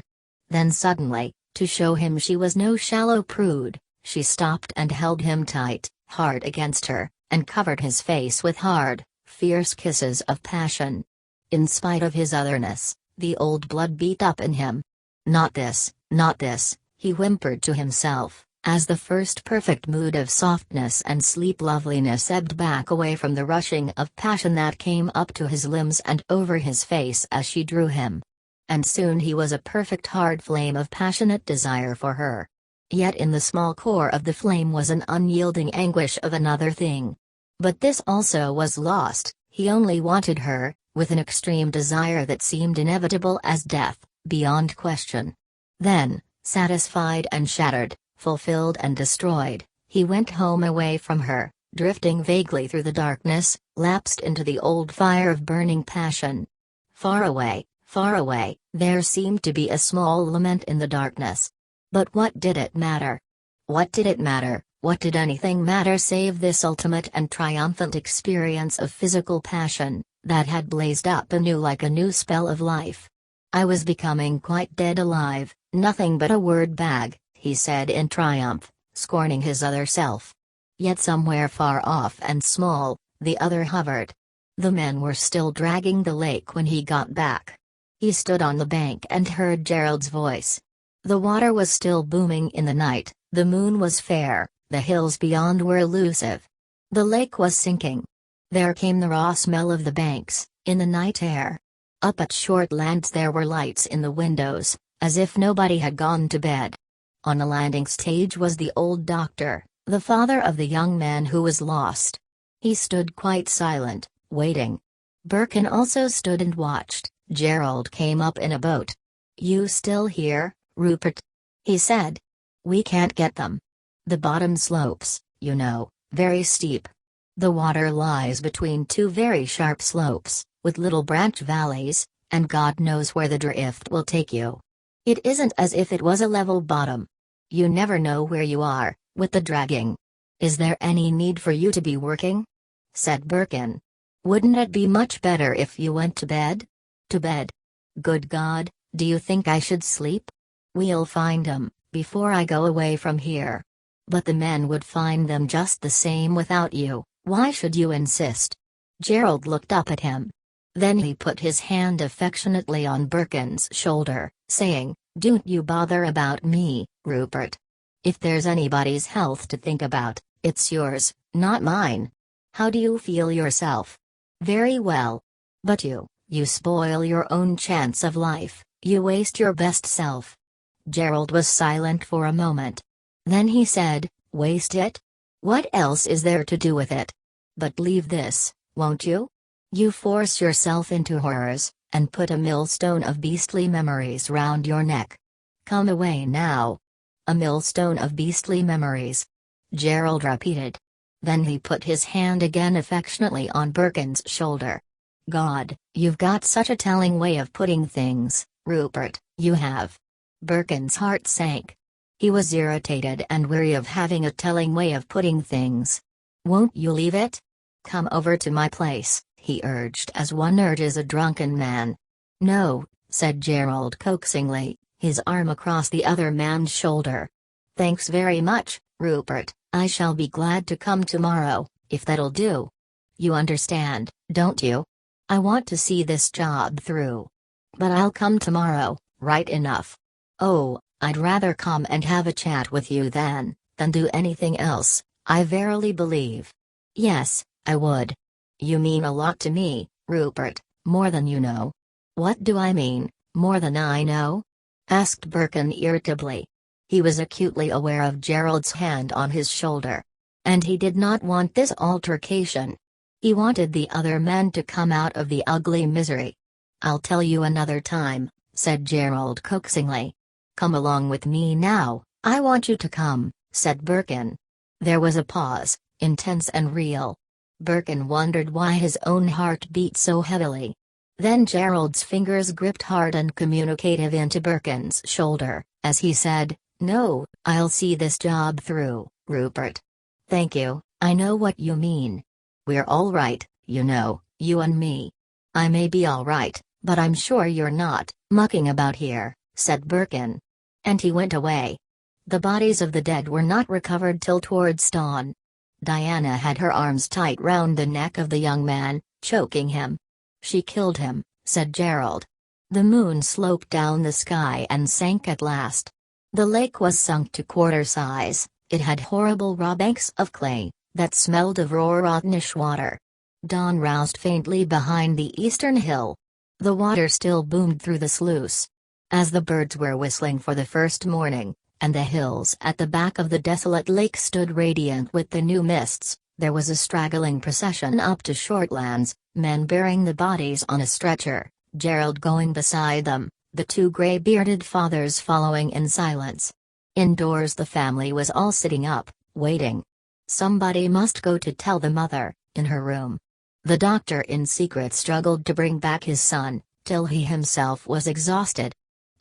Then suddenly, to show him she was no shallow prude, she stopped and held him tight, hard against her, and covered his face with hard, fierce kisses of passion. In spite of his otherness, the old blood beat up in him. Not this, he whimpered to himself, as the first perfect mood of softness and sleep loveliness ebbed back away from the rushing of passion that came up to his limbs and over his face as she drew him. And soon he was a perfect hard flame of passionate desire for her. Yet in the small core of the flame was an unyielding anguish of another thing. But this also was lost, he only wanted her, with an extreme desire that seemed inevitable as death, beyond question. Then, satisfied and shattered, fulfilled and destroyed, he went home away from her, drifting vaguely through the darkness, lapsed into the old fire of burning passion. Far away, there seemed to be a small lament in the darkness. But what did it matter? What did it matter? What did anything matter save this ultimate and triumphant experience of physical passion, that had blazed up anew like a new spell of life? "I was becoming quite dead alive, nothing but a word bag," he said in triumph, scorning his other self. Yet somewhere far off and small, the other hovered. The men were still dragging the lake when he got back. He stood on the bank and heard Gerald's voice. The water was still booming in the night, the moon was fair, the hills beyond were elusive. The lake was sinking. There came the raw smell of the banks, in the night air. Up at Shortlands there were lights in the windows, as if nobody had gone to bed. On a landing stage was the old doctor, the father of the young man who was lost. He stood quite silent, waiting. Birkin also stood and watched. Gerald came up in a boat. "You still here, Rupert?" he said. "We can't get them. The bottom slopes, you know, very steep. The water lies between two very sharp slopes, with little branch valleys, and God knows where the drift will take you. It isn't as if it was a level bottom. You never know where you are, with the dragging. Is there any need for you to be working?" said Birkin. "Wouldn't it be much better if you went to bed?" "To bed? Good God, do you think I should sleep? We'll find 'em, before I go away from here. But the men would find them just the same without you, why should you insist?" Gerald looked up at him. Then he put his hand affectionately on Birkin's shoulder, saying, "Don't you bother about me, Rupert. If there's anybody's health to think about, it's yours, not mine. How do you feel yourself?" "Very well. But you spoil your own chance of life, you waste your best self." Gerald was silent for a moment. Then he said, "Waste it? What else is there to do with it? But leave this, won't you? You force yourself into horrors, and put a millstone of beastly memories round your neck. Come away now." "A millstone of beastly memories," Gerald repeated. Then he put his hand again affectionately on Birkin's shoulder. "God, you've got such a telling way of putting things, Rupert, you have." Birkin's heart sank. He was irritated and weary of having a telling way of putting things. "Won't you leave it? Come over to my place," he urged as one urges a drunken man. "No," said Gerald coaxingly, his arm across the other man's shoulder. "Thanks very much, Rupert, I shall be glad to come tomorrow, if that'll do. You understand, don't you? I want to see this job through. But I'll come tomorrow, right enough." Oh, I'd rather come and have a chat with you than do anything else, I verily believe. Yes, I would. You mean a lot to me, Rupert, more than you know. What do I mean, more than I know? Asked Birkin irritably. He was acutely aware of Gerald's hand on his shoulder. And he did not want this altercation. He wanted the other men to come out of the ugly misery. I'll tell you another time, said Gerald coaxingly. Come along with me now, I want you to come, said Birkin. There was a pause, intense and real. Birkin wondered why his own heart beat so heavily. Then Gerald's fingers gripped hard and communicative into Birkin's shoulder, as he said, No, I'll see this job through, Rupert. Thank you, I know what you mean. We're all right, you know, you and me. I may be all right, but I'm sure you're not, mucking about here, said Birkin. And he went away. The bodies of the dead were not recovered till towards dawn. Diana had her arms tight round the neck of the young man, choking him. She killed him, said Gerald. The moon sloped down the sky and sank at last. The lake was sunk to quarter size, it had horrible raw banks of clay, that smelled of raw rottenish water. Dawn roused faintly behind the eastern hill. The water still boomed through the sluice. As the birds were whistling for the first morning, and the hills at the back of the desolate lake stood radiant with the new mists, there was a straggling procession up to Shortlands, men bearing the bodies on a stretcher, Gerald going beside them, the two grey-bearded fathers following in silence. Indoors the family was all sitting up, waiting. Somebody must go to tell the mother, in her room. The doctor in secret struggled to bring back his son, till he himself was exhausted.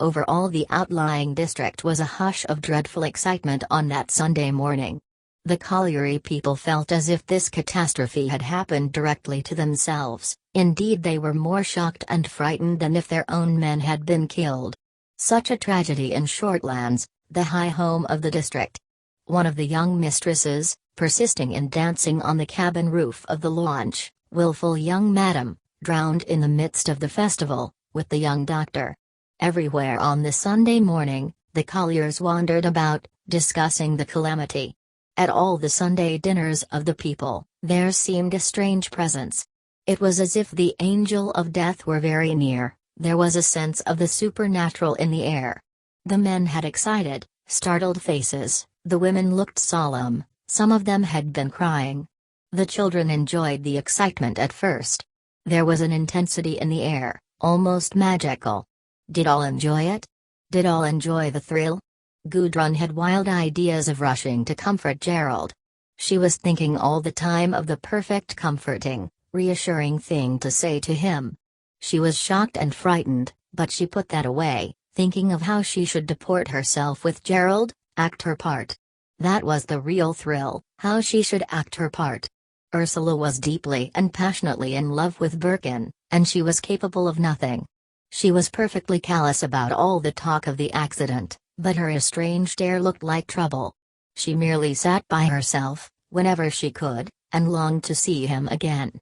Over all the outlying district was a hush of dreadful excitement on that Sunday morning. The colliery people felt as if this catastrophe had happened directly to themselves, indeed they were more shocked and frightened than if their own men had been killed. Such a tragedy in Shortlands, the high home of the district. One of the young mistresses, persisting in dancing on the cabin roof of the launch, wilful young madam, drowned in the midst of the festival, with the young doctor. Everywhere on the Sunday morning, the colliers wandered about, discussing the calamity. At all the Sunday dinners of the people, there seemed a strange presence. It was as if the angel of death were very near, there was a sense of the supernatural in the air. The men had excited, startled faces, the women looked solemn, some of them had been crying. The children enjoyed the excitement at first. There was an intensity in the air, almost magical. Did all enjoy it? Did all enjoy the thrill? Gudrun had wild ideas of rushing to comfort Gerald. She was thinking all the time of the perfect comforting, reassuring thing to say to him. She was shocked and frightened, but she put that away, thinking of how she should deport herself with Gerald, act her part. That was the real thrill, how she should act her part. Ursula was deeply and passionately in love with Birkin, and she was capable of nothing. She was perfectly callous about all the talk of the accident, but her estranged heir looked like trouble. She merely sat by herself, whenever she could, and longed to see him again.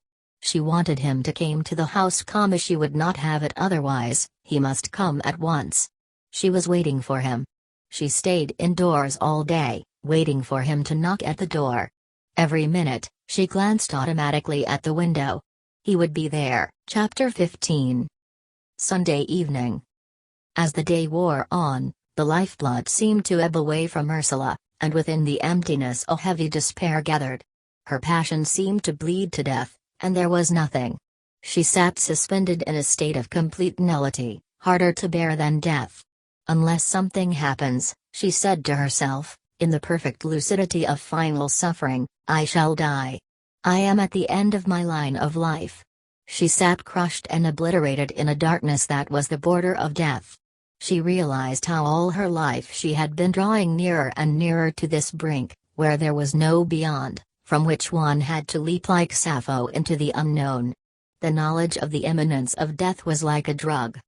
She wanted him to come to the house, she would not have it otherwise, he must come at once. She was waiting for him. She stayed indoors all day, waiting for him to knock at the door. Every minute, she glanced automatically at the window. He would be there. Chapter 15. Sunday evening. As the day wore on, the lifeblood seemed to ebb away from Ursula, and within the emptiness a heavy despair gathered. Her passion seemed to bleed to death, and there was nothing. She sat suspended in a state of complete nullity, harder to bear than death. Unless something happens, she said to herself, in the perfect lucidity of final suffering, I shall die. I am at the end of my line of life. She sat crushed and obliterated in a darkness that was the border of death. She realized how all her life she had been drawing nearer and nearer to this brink, where there was no beyond, from which one had to leap like Sappho into the unknown. The knowledge of the imminence of death was like a drug.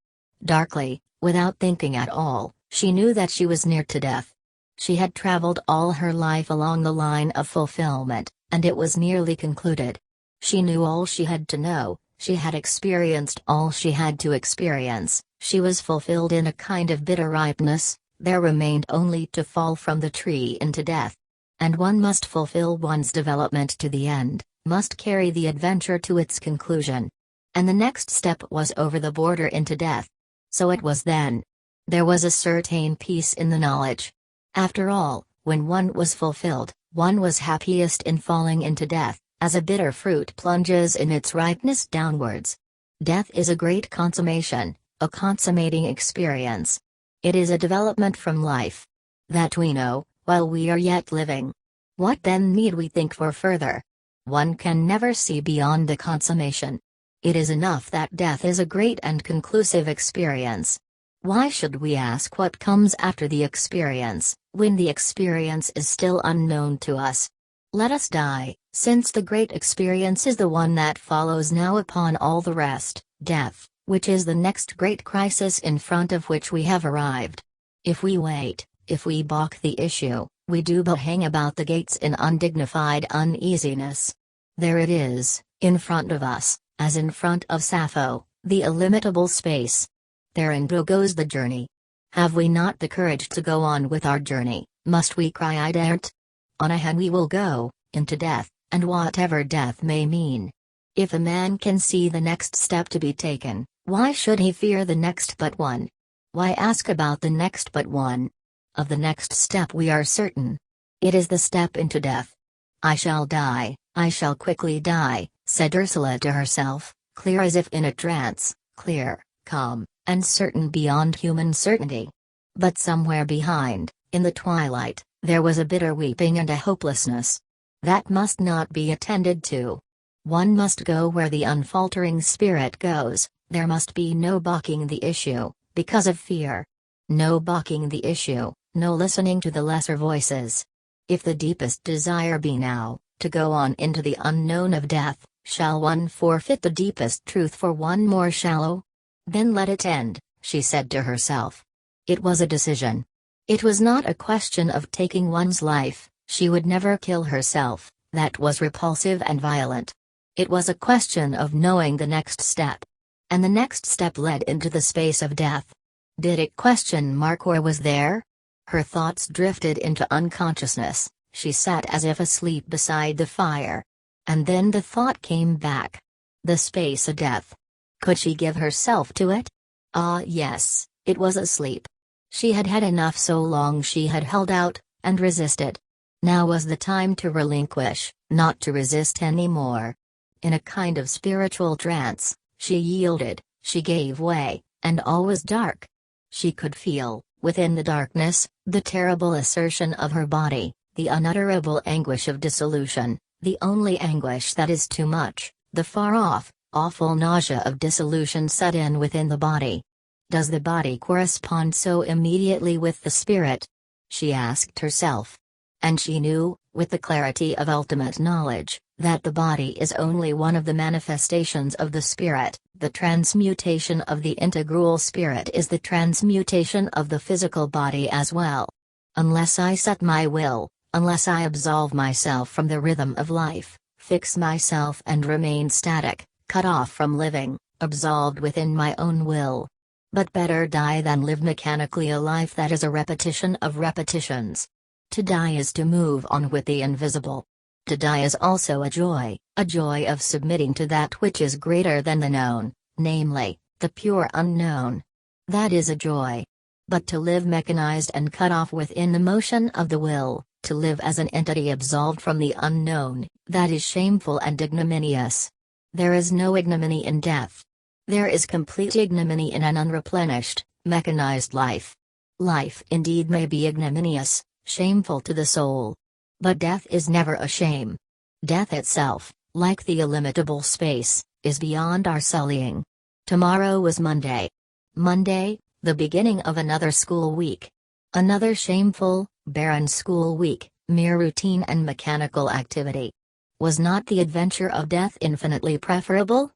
Darkly, without thinking at all, she knew that she was near to death. She had traveled all her life along the line of fulfillment, and it was nearly concluded. She knew all she had to know, she had experienced all she had to experience, she was fulfilled in a kind of bitter ripeness, There remained only to fall from the tree into death. And one must fulfill one's development to the end, must carry the adventure to its conclusion. And the next step was over the border into death. So it was then. There was a certain peace in the knowledge. After all, when one was fulfilled, one was happiest in falling into death, as a bitter fruit plunges in its ripeness downwards. Death is a great consummation, a consummating experience. It is a development from life. That we know, while we are yet living. What then need we think for further? One can never see beyond the consummation. It is enough that death is a great and conclusive experience. Why should we ask what comes after the experience, when the experience is still unknown to us? Let us die, since the great experience is the one that follows now upon all the rest, death, which is the next great crisis in front of which we have arrived. If we wait, if we balk the issue, we do but hang about the gates in undignified uneasiness. There it is, in front of us, as in front of Sappho, the illimitable space. Thereinto goes the journey. Have we not the courage to go on with our journey? Must we cry I daren't? On ahead we will go, into death, and whatever death may mean. If a man can see the next step to be taken, why should he fear the next but one? Why ask about the next but one? Of the next step we are certain. It is the step into death. I shall die, I shall quickly die, said Ursula to herself, clear as if in a trance, clear, calm, and certain beyond human certainty. But somewhere behind, in the twilight, there was a bitter weeping and a hopelessness. That must not be attended to. One must go where the unfaltering spirit goes, there must be no balking the issue, because of fear. No balking the issue, no listening to the lesser voices. If the deepest desire be now, to go on into the unknown of death, shall one forfeit the deepest truth for one more shallow? Then let it end, she said to herself. It was a decision. It was not a question of taking one's life, she would never kill herself, that was repulsive and violent. It was a question of knowing the next step. And the next step led into the space of death. Did it question mark or was there? Her thoughts drifted into unconsciousness, she sat as if asleep beside the fire. And then the thought came back. The space of death. Could she give herself to it? Ah yes, it was asleep. She had had enough so long she had held out, and resisted. Now was the time to relinquish, not to resist any more. In a kind of spiritual trance, she yielded, she gave way, and all was dark. She could feel, within the darkness, the terrible assertion of her body, the unutterable anguish of dissolution, the only anguish that is too much, the far-off, awful nausea of dissolution set in within the body. Does the body correspond so immediately with the spirit? She asked herself. And she knew, with the clarity of ultimate knowledge, that the body is only one of the manifestations of the spirit. The transmutation of the integral spirit is the transmutation of the physical body as well. Unless I set my will, unless I absolve myself from the rhythm of life, fix myself and remain static, cut off from living, absolved within my own will. But better die than live mechanically a life that is a repetition of repetitions. To die is to move on with the invisible. To die is also a joy of submitting to that which is greater than the known, namely, the pure unknown. That is a joy. But to live mechanized and cut off within the motion of the will, to live as an entity absolved from the unknown, that is shameful and ignominious. There is no ignominy in death. There is complete ignominy in an unreplenished, mechanized life. Life indeed may be ignominious, shameful to the soul. But death is never a shame. Death itself, like the illimitable space, is beyond our sullying. Tomorrow was Monday. Monday, the beginning of another school week. Another shameful, barren school week, mere routine and mechanical activity. Was not the adventure of death infinitely preferable?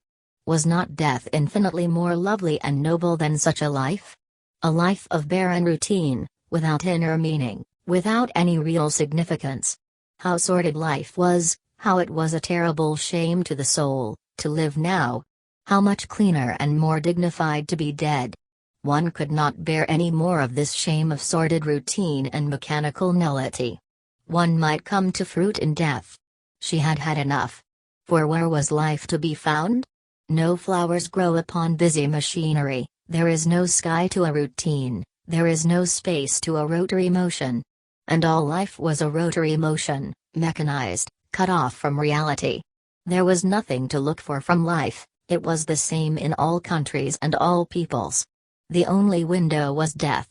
Was not death infinitely more lovely and noble than such a life? A life of barren routine, without inner meaning, without any real significance. How sordid life was, how it was a terrible shame to the soul, to live now. How much cleaner and more dignified to be dead. One could not bear any more of this shame of sordid routine and mechanical nullity. One might come to fruit in death. She had had enough. For where was life to be found? No flowers grow upon busy machinery, there is no sky to a routine, there is no space to a rotary motion. And all life was a rotary motion, mechanized, cut off from reality. There was nothing to look for from life, it was the same in all countries and all peoples. The only window was death.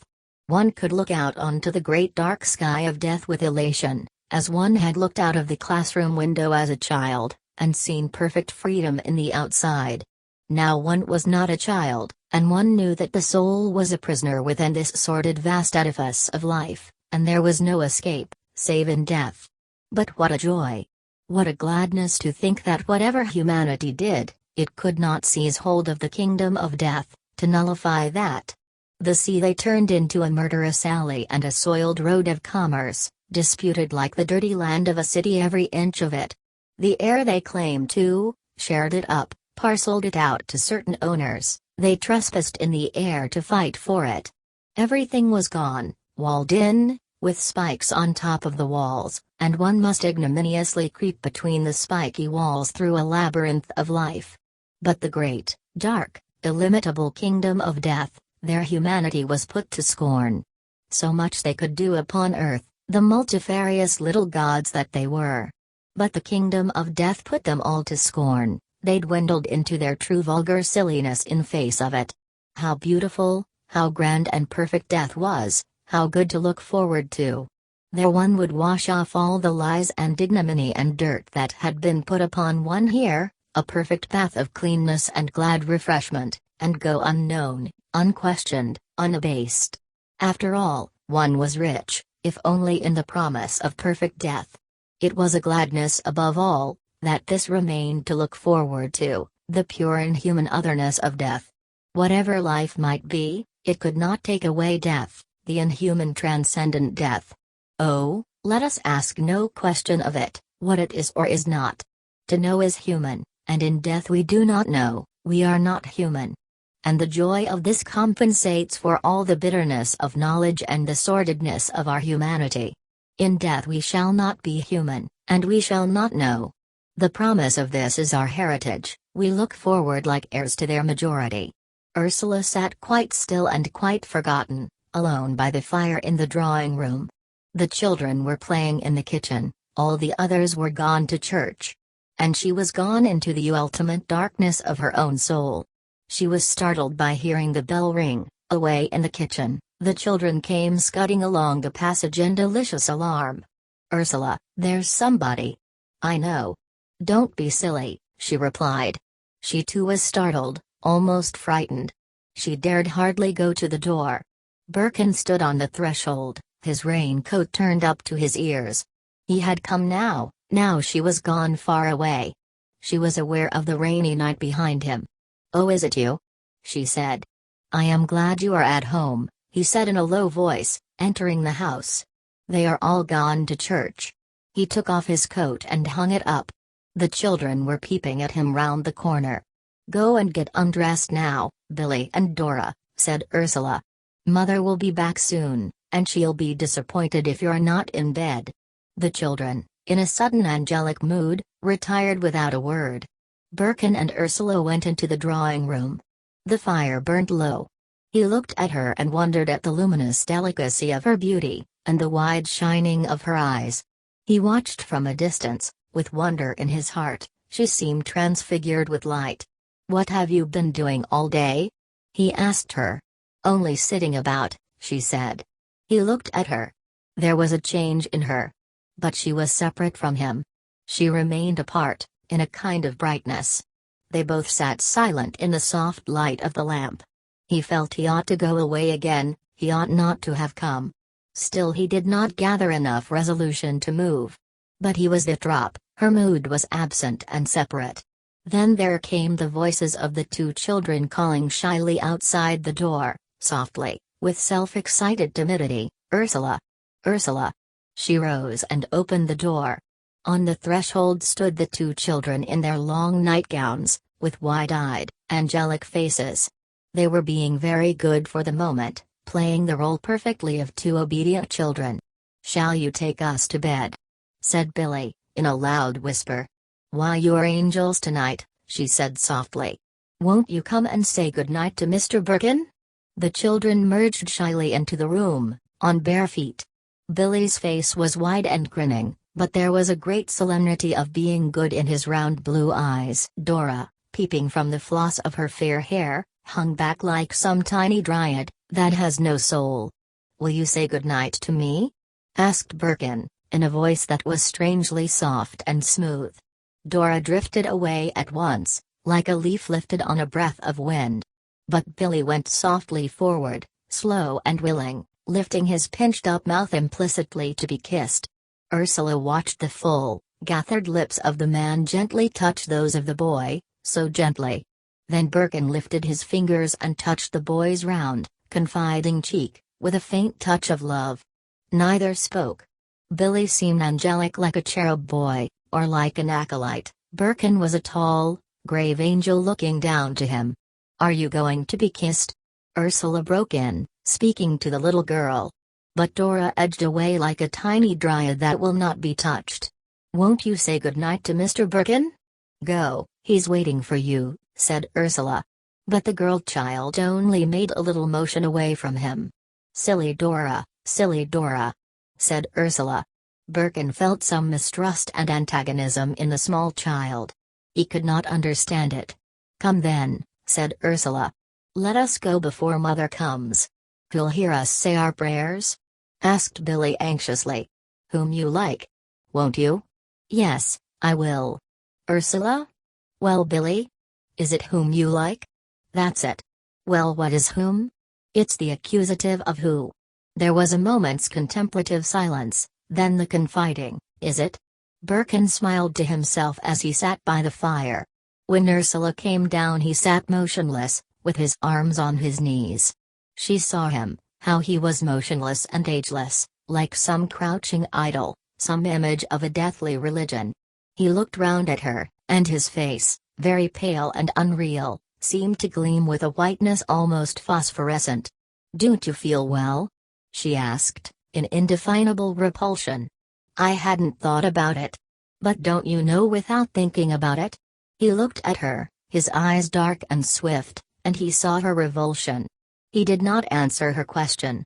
One could look out onto the great dark sky of death with elation, as one had looked out of the classroom window as a child, and seen perfect freedom in the outside. Now one was not a child, and one knew that the soul was a prisoner within this sordid vast edifice of life, and there was no escape, save in death. But what a joy! What a gladness to think that whatever humanity did, it could not seize hold of the kingdom of death, to nullify that. The sea they turned into a murderous alley and a soiled road of commerce, disputed like the dirty land of a city every inch of it. The air they claimed to, shared it up, parceled it out to certain owners, they trespassed in the air to fight for it. Everything was gone, walled in, with spikes on top of the walls, and one must ignominiously creep between the spiky walls through a labyrinth of life. But the great, dark, illimitable kingdom of death, their humanity was put to scorn. So much they could do upon earth, the multifarious little gods that they were. But the kingdom of death put them all to scorn, they dwindled into their true vulgar silliness in face of it. How beautiful, how grand and perfect death was, how good to look forward to. There one would wash off all the lies and ignominy and dirt that had been put upon one here, a perfect bath of cleanness and glad refreshment, and go unknown, unquestioned, unabased. After all, one was rich, if only in the promise of perfect death. It was a gladness above all, that this remained to look forward to, the pure inhuman otherness of death. Whatever life might be, it could not take away death, the inhuman transcendent death. Oh, let us ask no question of it, what it is or is not. To know is human, and in death we do not know, we are not human. And the joy of this compensates for all the bitterness of knowledge and the sordidness of our humanity. In death we shall not be human, and we shall not know. The promise of this is our heritage, we look forward like heirs to their majority. Ursula sat quite still and quite forgotten, alone by the fire in the drawing room. The children were playing in the kitchen, all the others were gone to church. And she was gone into the ultimate darkness of her own soul. She was startled by hearing the bell ring. Away in the kitchen, the children came scudding along the passage in delicious alarm. "Ursula, there's somebody." "I know. Don't be silly," she replied. She too was startled, almost frightened. She dared hardly go to the door. Birkin stood on the threshold, his raincoat turned up to his ears. He had come now she was gone far away. She was aware of the rainy night behind him. "Oh, is it you?" she said. "I am glad you are at home," he said in a low voice, entering the house. "They are all gone to church." He took off his coat and hung it up. The children were peeping at him round the corner. "Go and get undressed now, Billy and Dora," said Ursula. "Mother will be back soon, and she'll be disappointed if you're not in bed." The children, in a sudden angelic mood, retired without a word. Birkin and Ursula went into the drawing room. The fire burned low. He looked at her and wondered at the luminous delicacy of her beauty, and the wide shining of her eyes. He watched from a distance, with wonder in his heart. She seemed transfigured with light. "What have you been doing all day?" he asked her. "Only sitting about," she said. He looked at her. There was a change in her. But she was separate from him. She remained apart, in a kind of brightness. They both sat silent in the soft light of the lamp. He felt he ought to go away again, he ought not to have come. Still he did not gather enough resolution to move. But he was the drop, her mood was absent and separate. Then there came the voices of the two children calling shyly outside the door, softly, with self-excited timidity, "Ursula! Ursula!" She rose and opened the door. On the threshold stood the two children in their long nightgowns, with wide-eyed, angelic faces. They were being very good for the moment, playing the role perfectly of two obedient children. "Shall you take us to bed?" said Billy, in a loud whisper. "Why, you're angels tonight," she said softly. "Won't you come and say good night to Mr. Birkin?" The children merged shyly into the room, on bare feet. Billy's face was wide and grinning, but there was a great solemnity of being good in his round blue eyes. Dora, peeping from the floss of her fair hair, hung back like some tiny dryad that has no soul. "Will you say good night to me?" asked Birkin, in a voice that was strangely soft and smooth. Dora drifted away at once, like a leaf lifted on a breath of wind. But Billy went softly forward, slow and willing, lifting his pinched-up mouth implicitly to be kissed. Ursula watched the full, gathered lips of the man gently touch those of the boy, so gently. Then Birkin lifted his fingers and touched the boy's round, confiding cheek, with a faint touch of love. Neither spoke. Billy seemed angelic like a cherub boy, or like an acolyte. Birkin was a tall, grave angel looking down to him. "Are you going to be kissed?" Ursula broke in, speaking to the little girl. But Dora edged away like a tiny dryad that will not be touched. "Won't you say good night to Mr. Birkin?" "Go, he's waiting for you," said Ursula. But the girl child only made a little motion away from him. Silly Dora," said Ursula. Birkin felt some mistrust and antagonism in the small child. He could not understand it. "Come then," said Ursula. "Let us go before Mother comes." "Who'll hear us say our prayers?" asked Billy anxiously. "Whom you like. Won't you?" "Yes, I will." "Ursula?" "Well, Billy? Is it whom you like?" "That's it." "Well, what is whom?" "It's the accusative of who." There was a moment's contemplative silence, then the confiding, "Is it?" Birkin smiled to himself as he sat by the fire. When Ursula came down he sat motionless, with his arms on his knees. She saw him, how he was motionless and ageless, like some crouching idol, some image of a deathly religion. He looked round at her, and his face, very pale and unreal, seemed to gleam with a whiteness almost phosphorescent. "Don't you feel well?" she asked, in indefinable repulsion. "I hadn't thought about it. But don't you know without thinking about it?" He looked at her, his eyes dark and swift, and he saw her revulsion. He did not answer her question.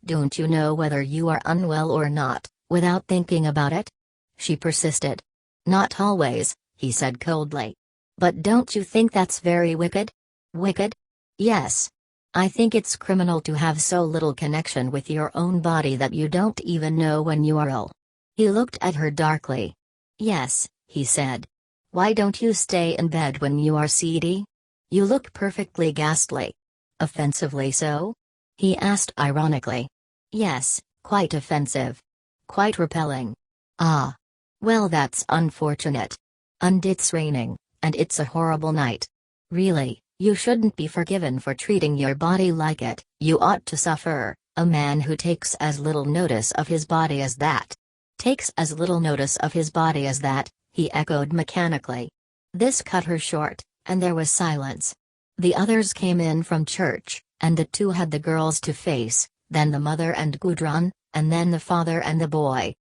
"Don't you know whether you are unwell or not, without thinking about it?" she persisted. "Not always," he said coldly. "But don't you think that's very wicked?" "Wicked? Yes. I think it's criminal to have so little connection with your own body that you don't even know when you are ill." He looked at her darkly. "Yes," he said. "Why don't you stay in bed when you are seedy? You look perfectly ghastly." "Offensively so?" he asked ironically. "Yes, quite offensive. Quite repelling." "Ah. Well, that's unfortunate. And it's raining, and it's a horrible night. Really, you shouldn't be forgiven for treating your body like it. You ought to suffer, a man who takes as little notice of his body as that." "Takes as little notice of his body as that," he echoed mechanically. This cut her short, and there was silence. The others came in from church, and the two had the girls to face, then the mother and Gudrun, and then the father and the boy.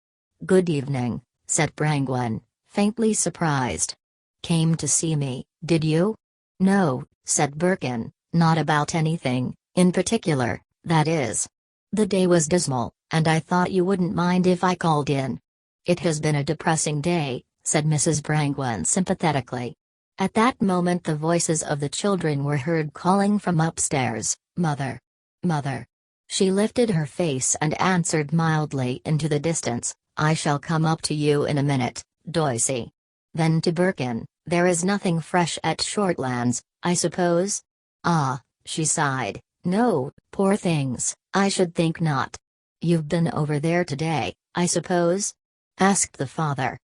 "Good evening," said Brangwen, faintly surprised. "Came to see me, did you?" "No," said Birkin, "not about anything in particular, that is. The day was dismal, and I thought you wouldn't mind if I called in." "It has been a depressing day," said Mrs. Brangwen sympathetically. At that moment the voices of the children were heard calling from upstairs, "Mother! Mother!" She lifted her face and answered mildly into the distance, "I shall come up to you in a minute, Doisy." Then to Birkin, "There is nothing fresh at Shortlands, I suppose?" "Ah," she sighed, "no, poor things, I should think not." "You've been over there today, I suppose?" asked the father.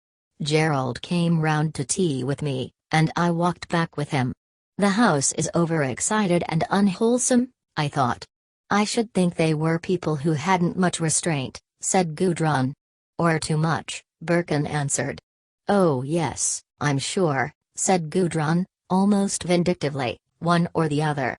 "Gerald came round to tea with me, and I walked back with him. The house is overexcited and unwholesome, I thought." "I should think they were people who hadn't much restraint," said Gudrun. "Or too much," Birkin answered. "Oh yes, I'm sure," said Gudrun, almost vindictively, "one or the other.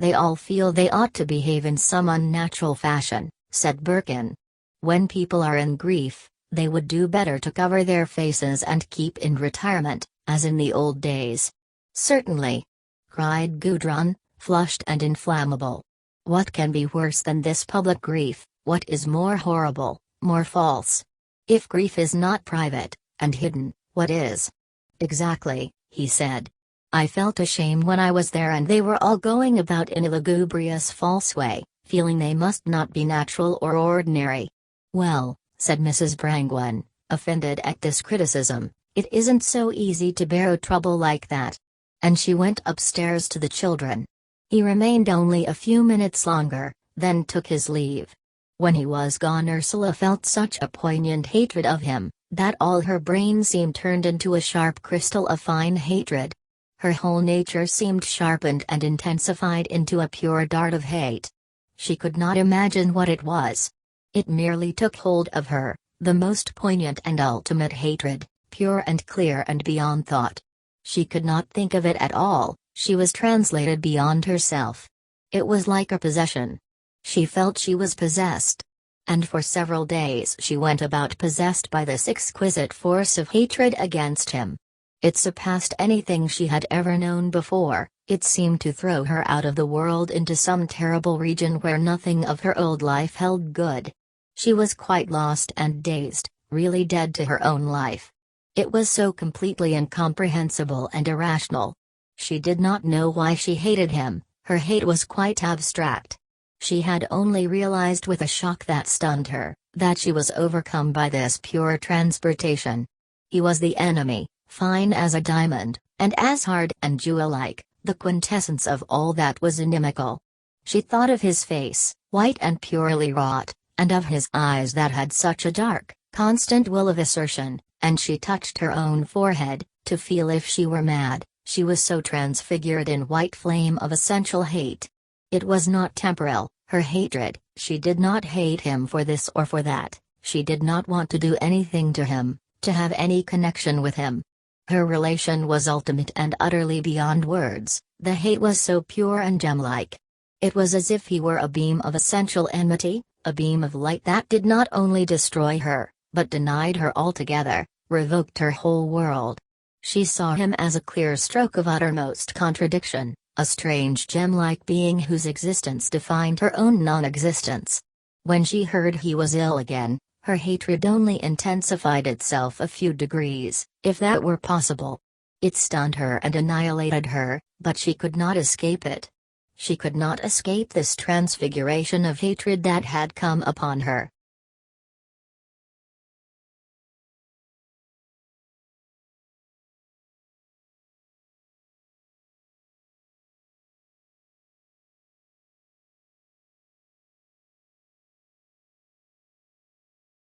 They all feel they ought to behave in some unnatural fashion, said Birkin. When people are in grief, they would do better to cover their faces and keep in retirement, as in the old days. Certainly, cried Gudrun, flushed and inflammable. What can be worse than this public grief? What is more horrible, more false? If grief is not private, and hidden, what is? Exactly, he said. I felt ashamed when I was there, and they were all going about in a lugubrious false way, feeling they must not be natural or ordinary. Well, said Mrs. Brangwen, offended at this criticism, it isn't so easy to bear trouble like that. And she went upstairs to the children. He remained only a few minutes longer, then took his leave. When he was gone, Ursula felt such a poignant hatred of him, that all her brain seemed turned into a sharp crystal of fine hatred. Her whole nature seemed sharpened and intensified into a pure dart of hate. She could not imagine what it was. It merely took hold of her, the most poignant and ultimate hatred, pure and clear and beyond thought. She could not think of it at all, she was translated beyond herself. It was like a possession. She felt she was possessed. And for several days she went about possessed by this exquisite force of hatred against him. It surpassed anything she had ever known before. It seemed to throw her out of the world into some terrible region where nothing of her old life held good. She was quite lost and dazed, really dead to her own life. It was so completely incomprehensible and irrational. She did not know why she hated him, her hate was quite abstract. She had only realized with a shock that stunned her, that she was overcome by this pure transportation. He was the enemy, fine as a diamond, and as hard and jewel-like, the quintessence of all that was inimical. She thought of his face, white and purely wrought, and of his eyes that had such a dark, constant will of assertion, and she touched her own forehead, to feel if she were mad, she was so transfigured in white flame of essential hate. It was not temporal, her hatred, she did not hate him for this or for that, she did not want to do anything to him, to have any connection with him. Her relation was ultimate and utterly beyond words, the hate was so pure and gem-like. It was as if he were a beam of essential enmity, a beam of light that did not only destroy her, but denied her altogether, revoked her whole world. She saw him as a clear stroke of uttermost contradiction, a strange gem-like being whose existence defined her own non-existence. When she heard he was ill again, her hatred only intensified itself a few degrees, if that were possible. It stunned her and annihilated her, but she could not escape it. She could not escape this transfiguration of hatred that had come upon her.